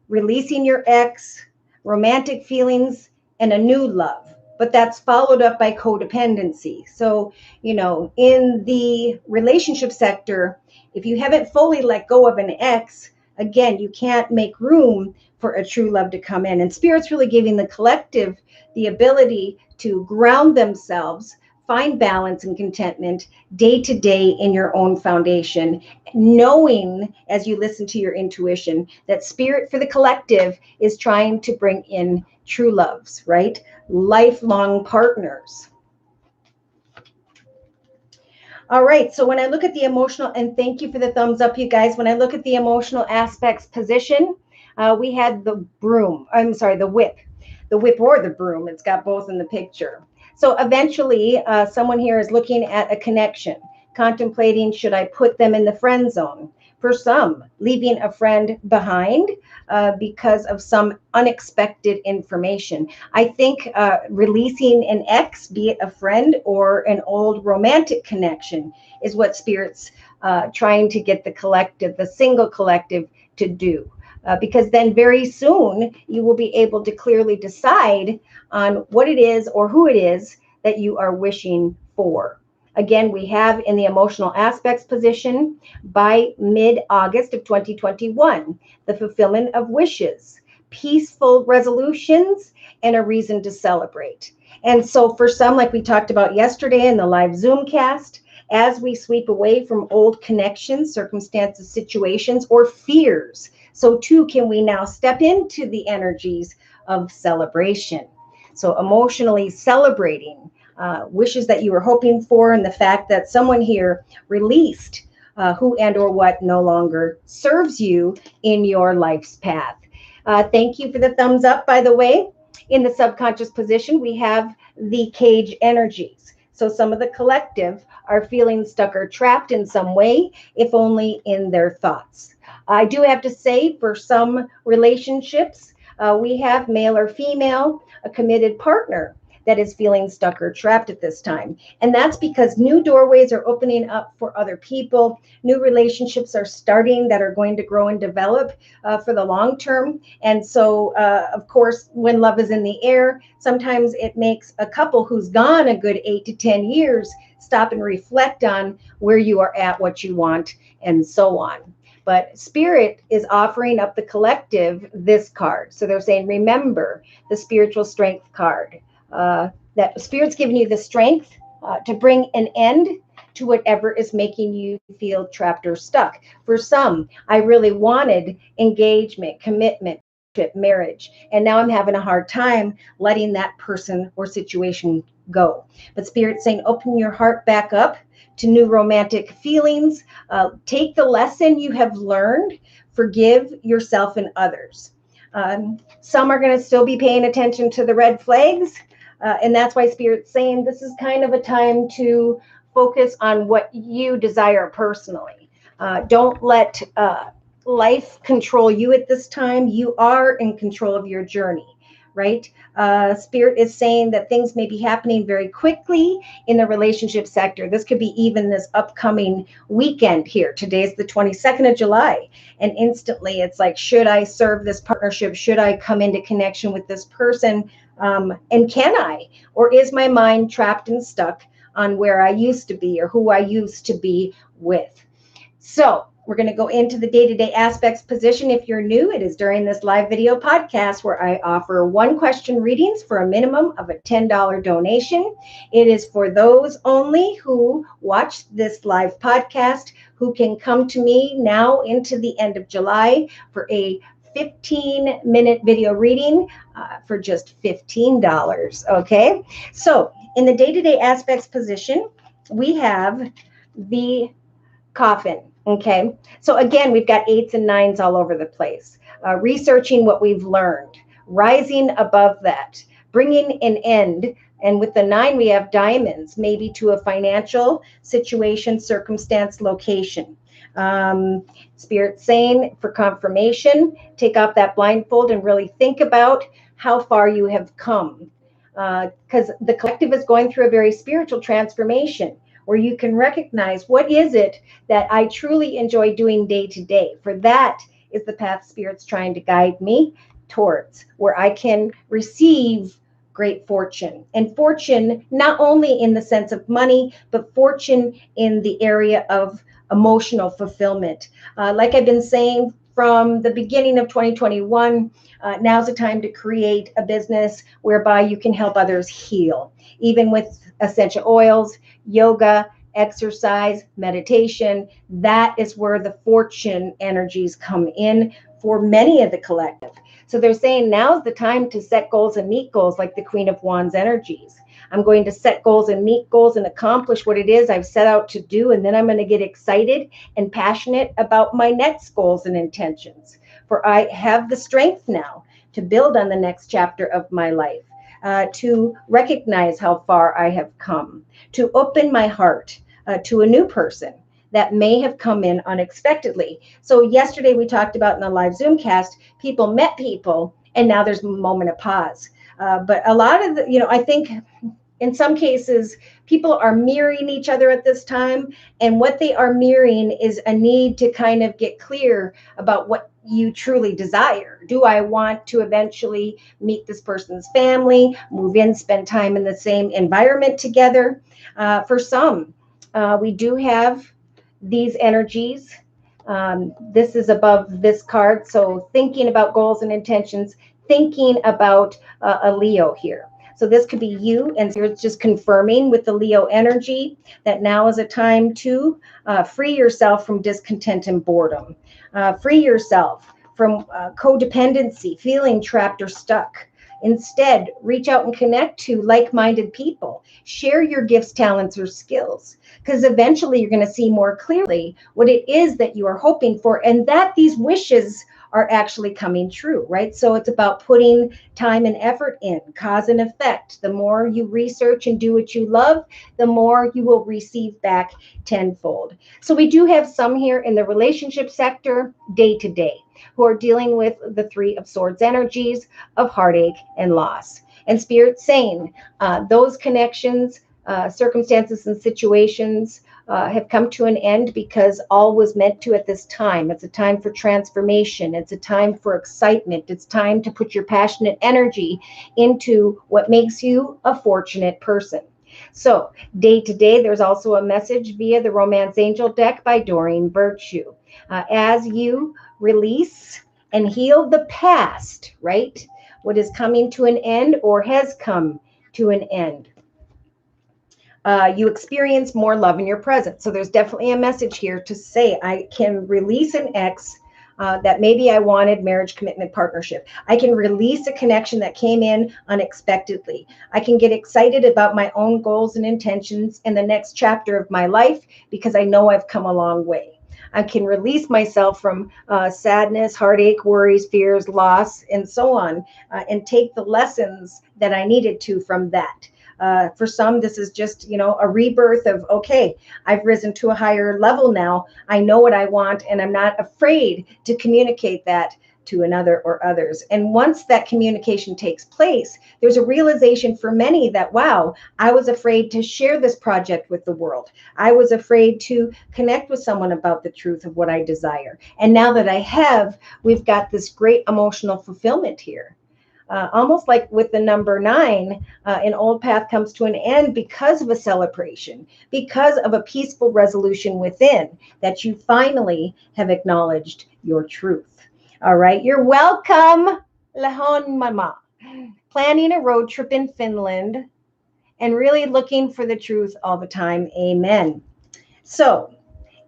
releasing your ex, romantic feelings, and a new love. but that's followed up by codependency. So, in the relationship sector, if you haven't fully let go of an ex, again, you can't make room for a true love to come in. And Spirit's really giving the collective the ability to ground themselves, find balance and contentment day to day in your own foundation, knowing as you listen to your intuition that Spirit for the collective is trying to bring in true loves, right? Lifelong partners. All right, so when I look at the emotional, and thank you for the thumbs up, you guys. When I look at the emotional aspects position, we had the whip. The whip or the broom, it's got both in the picture. So eventually, someone here is looking at a connection, contemplating, should I put them in the friend zone? For some, leaving a friend behind because of some unexpected information. I think releasing an ex, be it a friend or an old romantic connection, is what Spirit's trying to get the collective, the single collective, to do. Because then very soon you will be able to clearly decide on what it is or who it is that you are wishing for. Again, we have in the emotional aspects position by mid-August of 2021, the fulfillment of wishes, peaceful resolutions, and a reason to celebrate. And so for some, like we talked about yesterday in the live Zoom cast, as we sweep away from old connections, circumstances, situations, or fears, so too can we now step into the energies of celebration. So emotionally celebrating wishes that you were hoping for, and the fact that someone here released who and or what no longer serves you in your life's path. Thank you for the thumbs up, by the way. In the subconscious position, we have the cage energies. So some of the collective are feeling stuck or trapped in some way, if only in their thoughts. I do have to say, for some relationships, we have male or female, a committed partner that is feeling stuck or trapped at this time. And that's because new doorways are opening up for other people. New relationships are starting that are going to grow and develop for the long term. And so, of course, when love is in the air, sometimes it makes a couple who's gone a good 8 to 10 years stop and reflect on where you are at, what you want, and so on. But Spirit is offering up the collective this card. So they're saying, remember the spiritual strength card. That Spirit's giving you the strength to bring an end to whatever is making you feel trapped or stuck. For some, I really wanted engagement, commitment, marriage, and now I'm having a hard time letting that person or situation go. But Spirit's saying, open your heart back up to new romantic feelings. Take the lesson you have learned, forgive yourself and others. Some are going to still be paying attention to the red flags. And that's why Spirit's saying this is kind of a time to focus on what you desire personally. Don't let life control you at this time. You are in control of your journey, right? Spirit is saying that things may be happening very quickly in the relationship sector. This could be even this upcoming weekend here. Today's the 22nd of July. And instantly it's like, should I serve this partnership? Should I come into connection with this person? And can I? Or is my mind trapped and stuck on where I used to be or who I used to be with? So we're going to go into the day-to-day aspects position. If you're new, it is during this live video podcast where I offer one question readings for a minimum of a $10 donation. It is for those only who watch this live podcast who can come to me now into the end of July for a 15-minute video reading for just $15. Okay, so in the day-to-day aspects position, we have the coffin. Okay, so again, we've got 8s and 9s all over the place. Researching what we've learned, rising above that, bringing an end. And with the 9, we have diamonds, maybe to a financial situation, circumstance, location. Spirit saying for confirmation, take off that blindfold and really think about how far you have come. Because the collective is going through a very spiritual transformation where you can recognize what is it that I truly enjoy doing day to day. For that is the path Spirit's trying to guide me towards, where I can receive great fortune. And fortune, not only in the sense of money, but fortune in the area of emotional fulfillment. Like I've been saying from the beginning of 2021, now's the time to create a business whereby you can help others heal, even with essential oils, yoga, exercise, meditation. That is where the fortune energies come in for many of the collective. So they're saying now's the time to set goals and meet goals, like the Queen of Wands energies. I'm going to set goals and meet goals and accomplish what it is I've set out to do. And then I'm going to get excited and passionate about my next goals and intentions. For I have the strength now to build on the next chapter of my life, to recognize how far I have come, to open my heart to a new person that may have come in unexpectedly. So yesterday we talked about in the live Zoomcast, people met people, and now there's a moment of pause. But a lot of the, I think in some cases, people are mirroring each other at this time. And what they are mirroring is a need to kind of get clear about what you truly desire. Do I want to eventually meet this person's family, move in, spend time in the same environment together? For some, we do have these energies. This is above this card. So thinking about goals and intentions, thinking about a Leo here. So this could be you, and you're just confirming with the Leo energy that now is a time to free yourself from discontent and boredom. Free yourself from codependency, feeling trapped or stuck. Instead, reach out and connect to like-minded people. Share your gifts, talents, or skills, because eventually you're going to see more clearly what it is that you are hoping for, and that these wishes are actually coming true, right? So it's about putting time and effort in, cause and effect. The more you research and do what you love, the more you will receive back tenfold. So we do have some here in the relationship sector, day to day, who are dealing with the Three of Swords energies of heartache and loss. And Spirit saying those connections, circumstances and situations have come to an end because all was meant to at this time. It's a time for transformation. It's a time for excitement. It's time to put your passionate energy into what makes you a fortunate person. So day to day, there's also a message via the Romance Angel deck by Doreen Virtue. As you release and heal the past, right? What is coming to an end or has come to an end. You experience more love in your present. So there's definitely a message here to say, I can release an ex that maybe I wanted, marriage, commitment, partnership. I can release a connection that came in unexpectedly. I can get excited about my own goals and intentions in the next chapter of my life because I know I've come a long way. I can release myself from sadness, heartache, worries, fears, loss, and so on, and take the lessons that I needed to from that. For some, this is just, a rebirth of, okay, I've risen to a higher level now. I know what I want, and I'm not afraid to communicate that to another or others. And once that communication takes place, there's a realization for many that, wow, I was afraid to share this project with the world. I was afraid to connect with someone about the truth of what I desire. And now that I have, we've got this great emotional fulfillment here. Almost like with the number 9, an old path comes to an end because of a celebration, because of a peaceful resolution within, that you finally have acknowledged your truth. All right, you're welcome, Lahon Mama. Planning a road trip in Finland and really looking for the truth all the time. Amen. So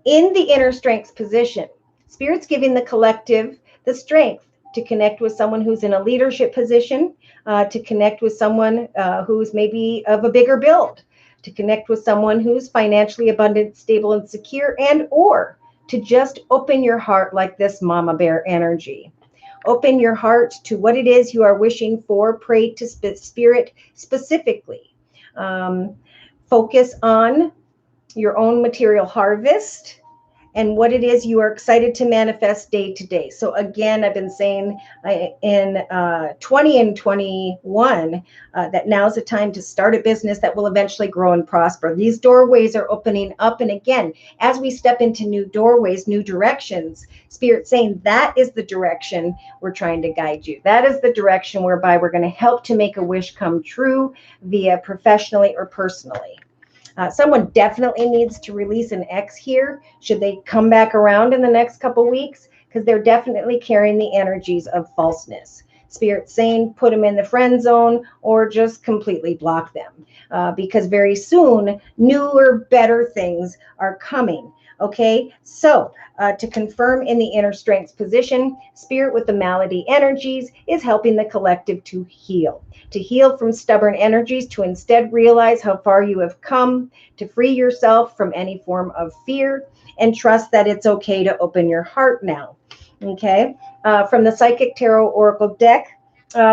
in the inner strengths position, Spirit's giving the collective the strength to connect with someone who's in a leadership position, to connect with someone who's maybe of a bigger build, to connect with someone who's financially abundant, stable, and secure, and or to just open your heart like this mama bear energy. Open your heart to what it is you are wishing for. Pray to Spirit specifically. Focus on your own material harvest and what it is you are excited to manifest day to day. So again, I've been saying in 20 and 21 that now's the time to start a business that will eventually grow and prosper. These doorways are opening up. And again, as we step into new doorways, new directions, Spirit's saying that is the direction we're trying to guide you. That is the direction whereby we're going to help to make a wish come true via professionally or personally. Someone definitely needs to release an ex here. Should they come back around in the next couple weeks? Because they're definitely carrying the energies of falseness. Spirit saying put them in the friend zone or just completely block them. Because very soon, newer, better things are coming. Okay, so to confirm in the inner strengths position, Spirit with the malady energies is helping the collective to heal from stubborn energies, to instead realize how far you have come, to free yourself from any form of fear, and trust that it's okay to open your heart now. Okay, from the Psychic Tarot Oracle deck,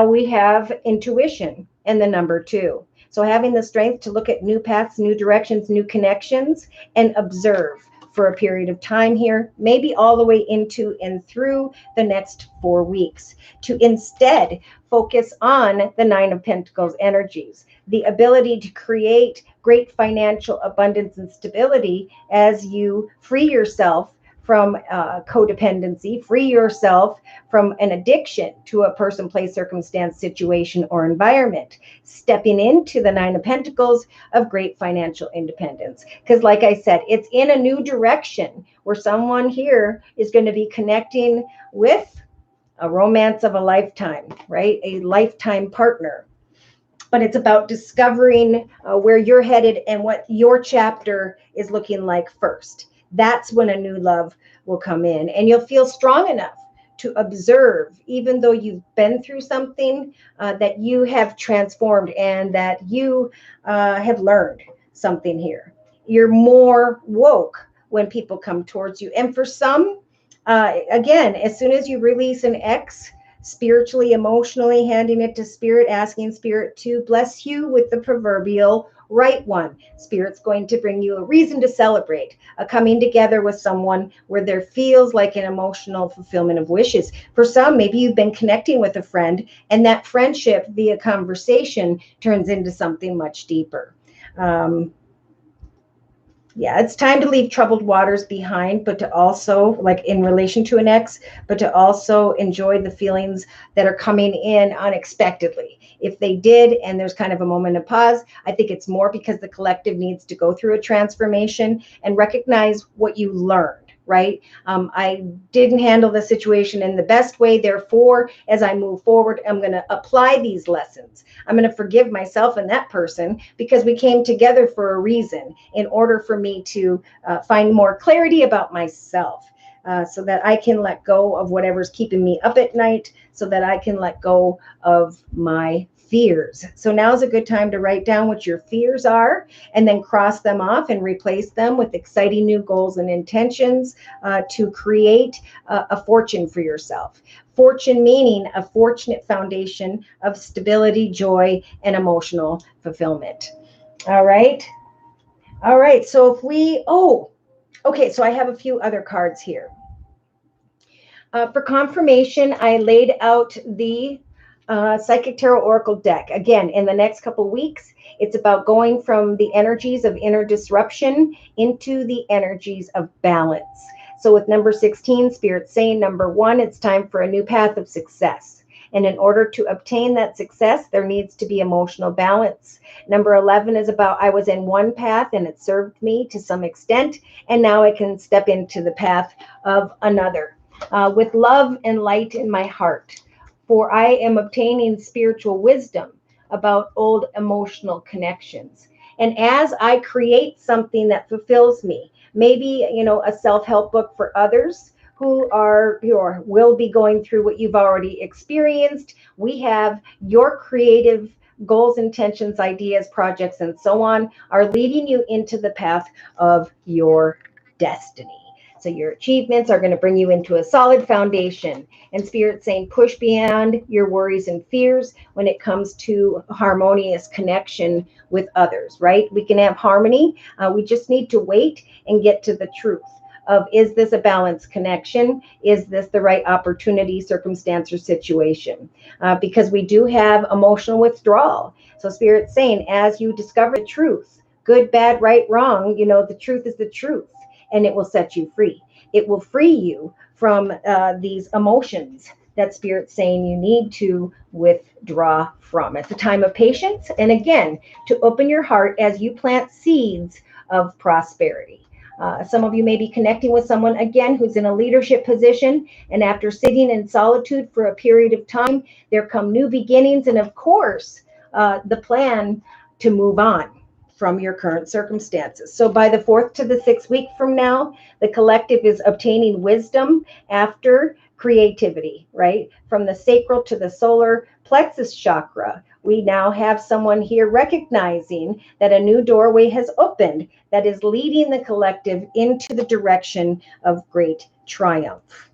we have intuition and the number 2. So having the strength to look at new paths, new directions, new connections, and observe for a period of time here, maybe all the way into and through the next 4 weeks, to instead focus on the 9 of Pentacles energies, the ability to create great financial abundance and stability as you free yourself from codependency, free yourself from an addiction to a person, place, circumstance, situation, or environment, stepping into the 9 of Pentacles of great financial independence. Because like I said, it's in a new direction where someone here is going to be connecting with a romance of a lifetime, right? A lifetime partner. But it's about discovering where you're headed and what your chapter is looking like first. That's when a new love will come in, and you'll feel strong enough to observe, even though you've been through something, that you have transformed and that you have learned something here. You're more woke when people come towards you. And for some, again, as soon as you release an ex, spiritually, emotionally, handing it to Spirit, asking Spirit to bless you with the proverbial right one. Spirit's going to bring you a reason to celebrate, a coming together with someone where there feels like an emotional fulfillment of wishes. For some, maybe you've been connecting with a friend, and that friendship via conversation turns into something much deeper. Yeah, it's time to leave troubled waters behind, but to also, like in relation to an ex, but to also enjoy the feelings that are coming in unexpectedly. If they did, and there's kind of a moment of pause, I think it's more because the collective needs to go through a transformation and recognize what you learned. Right? I didn't handle the situation in the best way. Therefore, as I move forward, I'm going to apply these lessons. I'm going to forgive myself and that person because we came together for a reason, in order for me to find more clarity about myself, so that I can let go of whatever's keeping me up at night, so that I can let go of my fears. So now's a good time to write down what your fears are and then cross them off and replace them with exciting new goals and intentions to create a fortune for yourself. Fortune meaning a fortunate foundation of stability, joy, and emotional fulfillment. All right. All right. So if we, okay. So I have a few other cards here. For confirmation, I laid out the Psychic Tarot Oracle deck. Again, in the next couple weeks, it's about going from the energies of inner disruption into the energies of balance. So with number 16, Spirit saying, number 1, it's time for a new path of success. And in order to obtain that success, there needs to be emotional balance. Number 11 is about I was in one path and it served me to some extent, and now I can step into the path of another. With love and light in my heart. For I am obtaining spiritual wisdom about old emotional connections. And as I create something that fulfills me, maybe, a self-help book for others who will be going through what you've already experienced. We have your creative goals, intentions, ideas, projects, and so on are leading you into the path of your destiny. So your achievements are going to bring you into a solid foundation. And Spirit's saying push beyond your worries and fears when it comes to harmonious connection with others, right? We can have harmony. We just need to wait and get to the truth of, is this a balanced connection? Is this the right opportunity, circumstance, or situation? Because we do have emotional withdrawal. So Spirit's saying, as you discover the truth, good, bad, right, wrong, the truth is the truth, and it will set you free. It will free you from these emotions that Spirit's saying you need to withdraw from. It's a time of patience, and again, to open your heart as you plant seeds of prosperity. Some of you may be connecting with someone, again, who's in a leadership position, and after sitting in solitude for a period of time, there come new beginnings, and of course, the plan to move on from your current circumstances. So by the 4th to the 6th week from now, the collective is obtaining wisdom after creativity, right? From the sacral to the solar plexus chakra, we now have someone here recognizing that a new doorway has opened that is leading the collective into the direction of great triumph.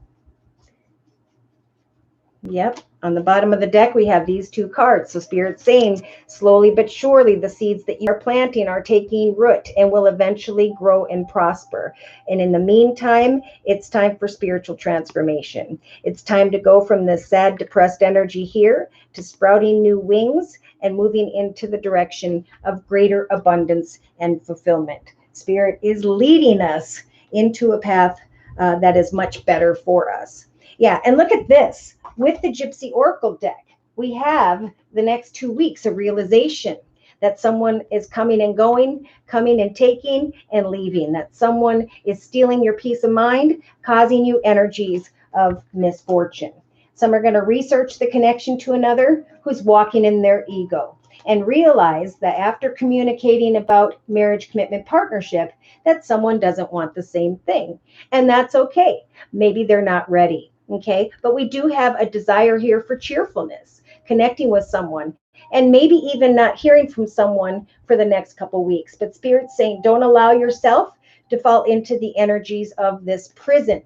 Yep. On the bottom of the deck, we have these two cards. So Spirit's saying, slowly but surely, the seeds that you're planting are taking root and will eventually grow and prosper. And in the meantime, it's time for spiritual transformation. It's time to go from this sad, depressed energy here to sprouting new wings and moving into the direction of greater abundance and fulfillment. Spirit is leading us into a path that is much better for us. Yeah, and look at this. With the Gypsy Oracle deck, we have the next 2 weeks of realization that someone is coming and going, coming and taking and leaving, that someone is stealing your peace of mind, causing you energies of misfortune. Some are going to research the connection to another who's walking in their ego and realize that after communicating about marriage, commitment, partnership, that someone doesn't want the same thing. And that's okay. Maybe they're not ready. Okay, but we do have a desire here for cheerfulness, connecting with someone, and maybe even not hearing from someone for the next couple weeks. But Spirit's saying, don't allow yourself to fall into the energies of this prison.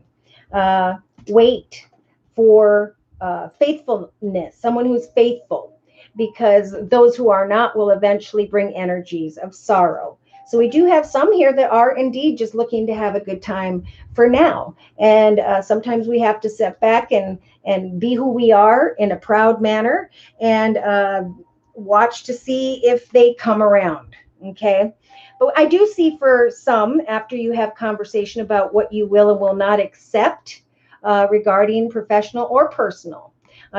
Wait for faithfulness, someone who's faithful, because those who are not will eventually bring energies of sorrow. So we do have some here that are indeed just looking to have a good time for now. And sometimes we have to step back and be who we are in a proud manner and watch to see if they come around. Okay. But I do see for some, after you have conversation about what you will and will not accept regarding professional or personal,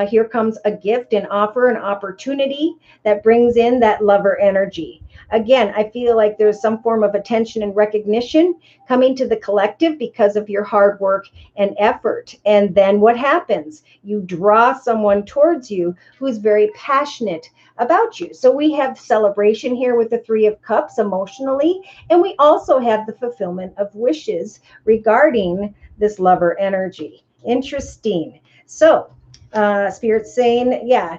here comes a gift, an offer, an opportunity that brings in that lover energy. Again, I feel like there's some form of attention and recognition coming to the collective because of your hard work and effort. And then what happens? You draw someone towards you who's very passionate about you. So we have celebration here with the 3 of Cups emotionally, and we also have the fulfillment of wishes regarding this lover energy. Interesting. So Spirit's saying, yeah,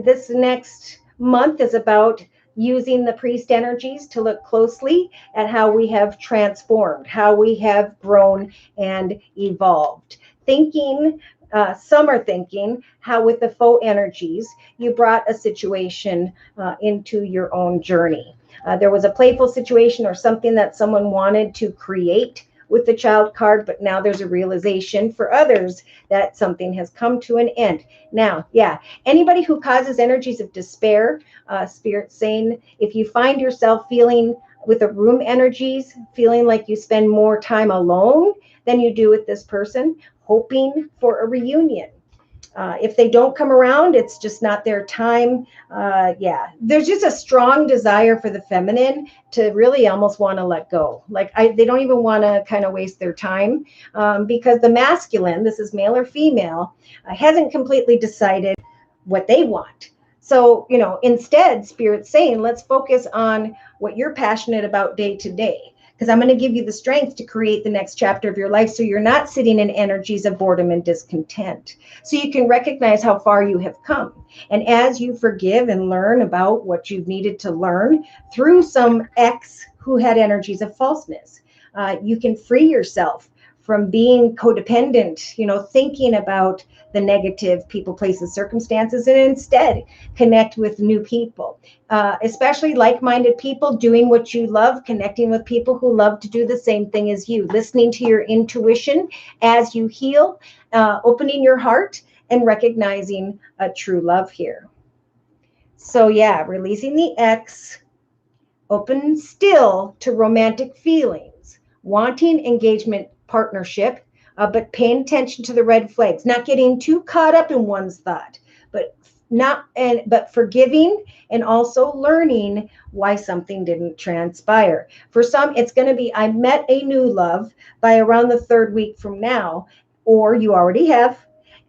this next month is about using the priest energies to look closely at how we have transformed, how we have grown and evolved. Some are thinking how with the faux energies, you brought a situation into your own journey. There was a playful situation or something that someone wanted to create with the child card, but now there's a realization for others that something has come to an end. Now, yeah, anybody who causes energies of despair, Spirit's saying, if you find yourself feeling with the room energies, feeling like you spend more time alone than you do with this person, hoping for a reunion. If they don't come around, it's just not their time. Yeah, there's just a strong desire for the feminine to really almost want to let go. Like they don't even want to kind of waste their time because the masculine, this is male or female, hasn't completely decided what they want. So, instead, Spirit's saying, let's focus on what you're passionate about day to day. Because I'm going to give you the strength to create the next chapter of your life so you're not sitting in energies of boredom and discontent. So you can recognize how far you have come. And as you forgive and learn about what you've needed to learn through some ex who had energies of falseness, you can free yourself from being codependent, thinking about the negative people, places, circumstances, and instead connect with new people, especially like-minded people, doing what you love, connecting with people who love to do the same thing as you, listening to your intuition as you heal, opening your heart and recognizing a true love here. So yeah, releasing the ex, open still to romantic feelings, wanting engagement, partnership, but paying attention to the red flags, not getting too caught up in one's thought, but forgiving and also learning why something didn't transpire. For some, it's going to be, I met a new love by around the 3rd week from now, or you already have,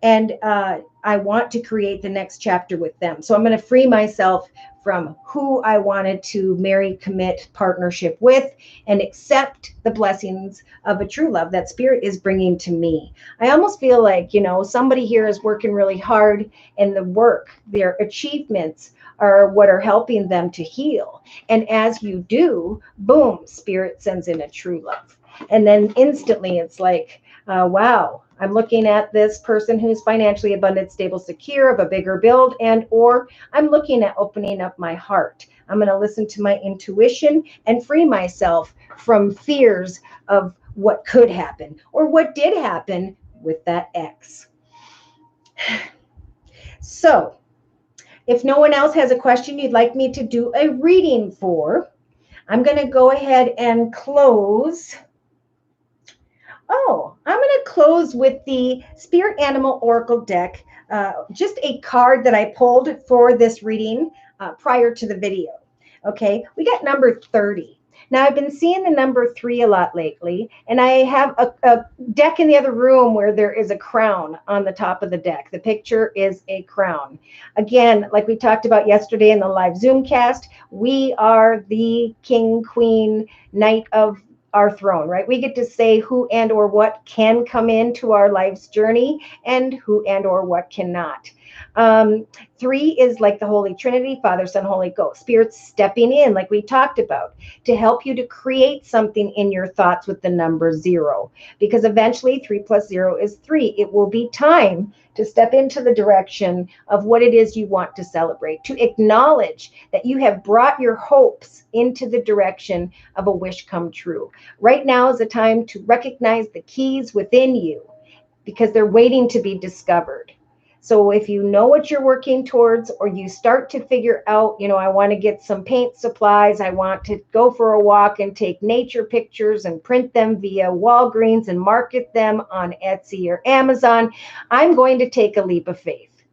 and I want to create the next chapter with them. So I'm going to free myself from who I wanted to marry, commit, partnership with, and accept the blessings of a true love that Spirit is bringing to me. I almost feel like, somebody here is working really hard, and the work, their achievements are what are helping them to heal. And as you do, boom, Spirit sends in a true love. And then instantly it's like, wow, I'm looking at this person who's financially abundant, stable, secure, of a bigger build, or I'm looking at opening up my heart. I'm going to listen to my intuition and free myself from fears of what could happen or what did happen with that ex. So if no one else has a question you'd like me to do a reading for, I'm going to go ahead and close. Oh, I'm going to close with the Spirit Animal Oracle deck, just a card that I pulled for this reading prior to the video. Okay, we got number 30. Now, I've been seeing the number 3 a lot lately, and I have a deck in the other room where there is a crown on the top of the deck. The picture is a crown. Again, like we talked about yesterday in the live Zoomcast, we are the king, queen, knight of our throne, right? We get to say who and or what can come into our life's journey and who and or what cannot. 3 is like the Holy Trinity, Father, Son, Holy Ghost. Spirit stepping in, like we talked about, to help you to create something in your thoughts with the number 0. Because eventually 3 plus 0 is 3. It will be time to step into the direction of what it is you want to celebrate, to acknowledge that you have brought your hopes into the direction of a wish come true. Right now is the time to recognize the keys within you because they're waiting to be discovered. So if you know what you're working towards, or you start to figure out, I want to get some paint supplies, I want to go for a walk and take nature pictures and print them via Walgreens and market them on Etsy or Amazon, I'm going to take a leap of faith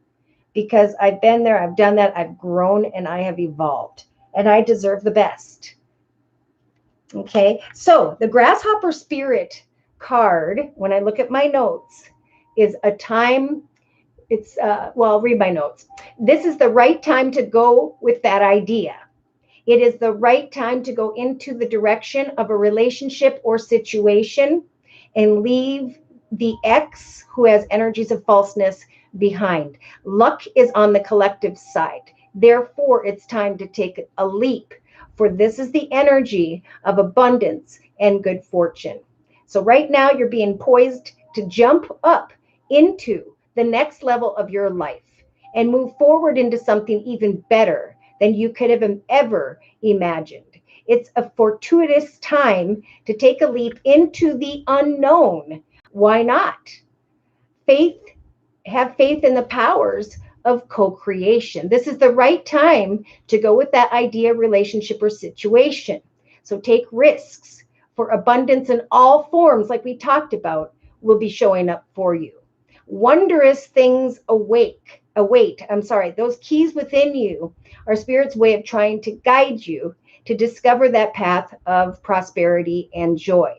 because I've been there, I've done that, I've grown and I have evolved and I deserve the best. Okay, so the Grasshopper Spirit card, when I look at my notes, is a time. I'll read my notes. This is the right time to go with that idea. It is the right time to go into the direction of a relationship or situation and leave the ex who has energies of falseness behind. Luck is on the collective side. Therefore, it's time to take a leap, for this is the energy of abundance and good fortune. So right now you're being poised to jump up into the next level of your life and move forward into something even better than you could have ever imagined. It's a fortuitous time to take a leap into the unknown. Why not? Have faith in the powers of co-creation. This is the right time to go with that idea, relationship, or situation. So take risks, for abundance in all forms, like we talked about, will be showing up for you. Wondrous things await. Those keys within you are Spirit's way of trying to guide you to discover that path of prosperity and joy.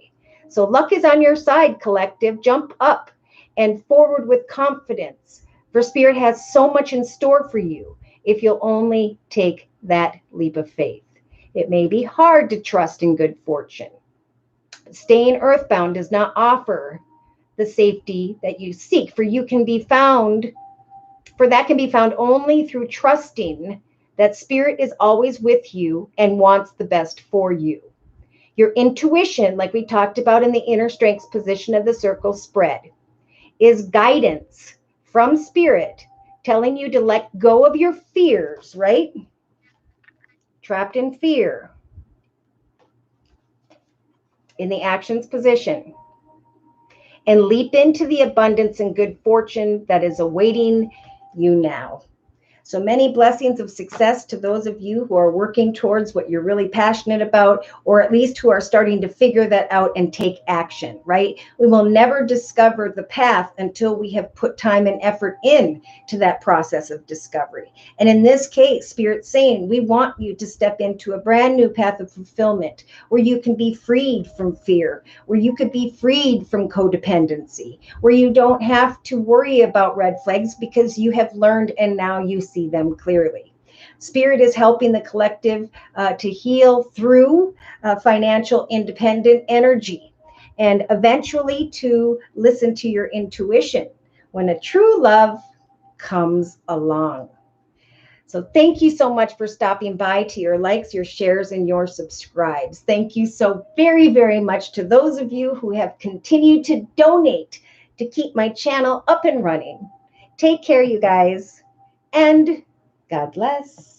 So luck is on your side, collective. Jump up and forward with confidence, for Spirit has so much in store for you if you'll only take that leap of faith. It may be hard to trust in good fortune. Staying earthbound does not offer the safety that you seek, for that can be found only through trusting that Spirit is always with you and wants the best for you. Your intuition, like we talked about in the inner strengths position of the circle spread, is guidance from spirit telling you to let go of your fears, right? Trapped in fear in the actions position, and leap into the abundance and good fortune that is awaiting you now. So many blessings of success to those of you who are working towards what you're really passionate about, or at least who are starting to figure that out and take action, right? We will never discover the path until we have put time and effort in to that process of discovery. And in this case, Spirit's saying, we want you to step into a brand new path of fulfillment where you can be freed from fear, where you could be freed from codependency, where you don't have to worry about red flags because you have learned and now you see them clearly. Spirit is helping the collective to heal through financial independent energy, and eventually to listen to your intuition when a true love comes along. So thank you so much for stopping by, to your likes, your shares, and your subscribes. Thank you so very, very much to those of you who have continued to donate to keep my channel up and running. Take care, you guys. And God bless.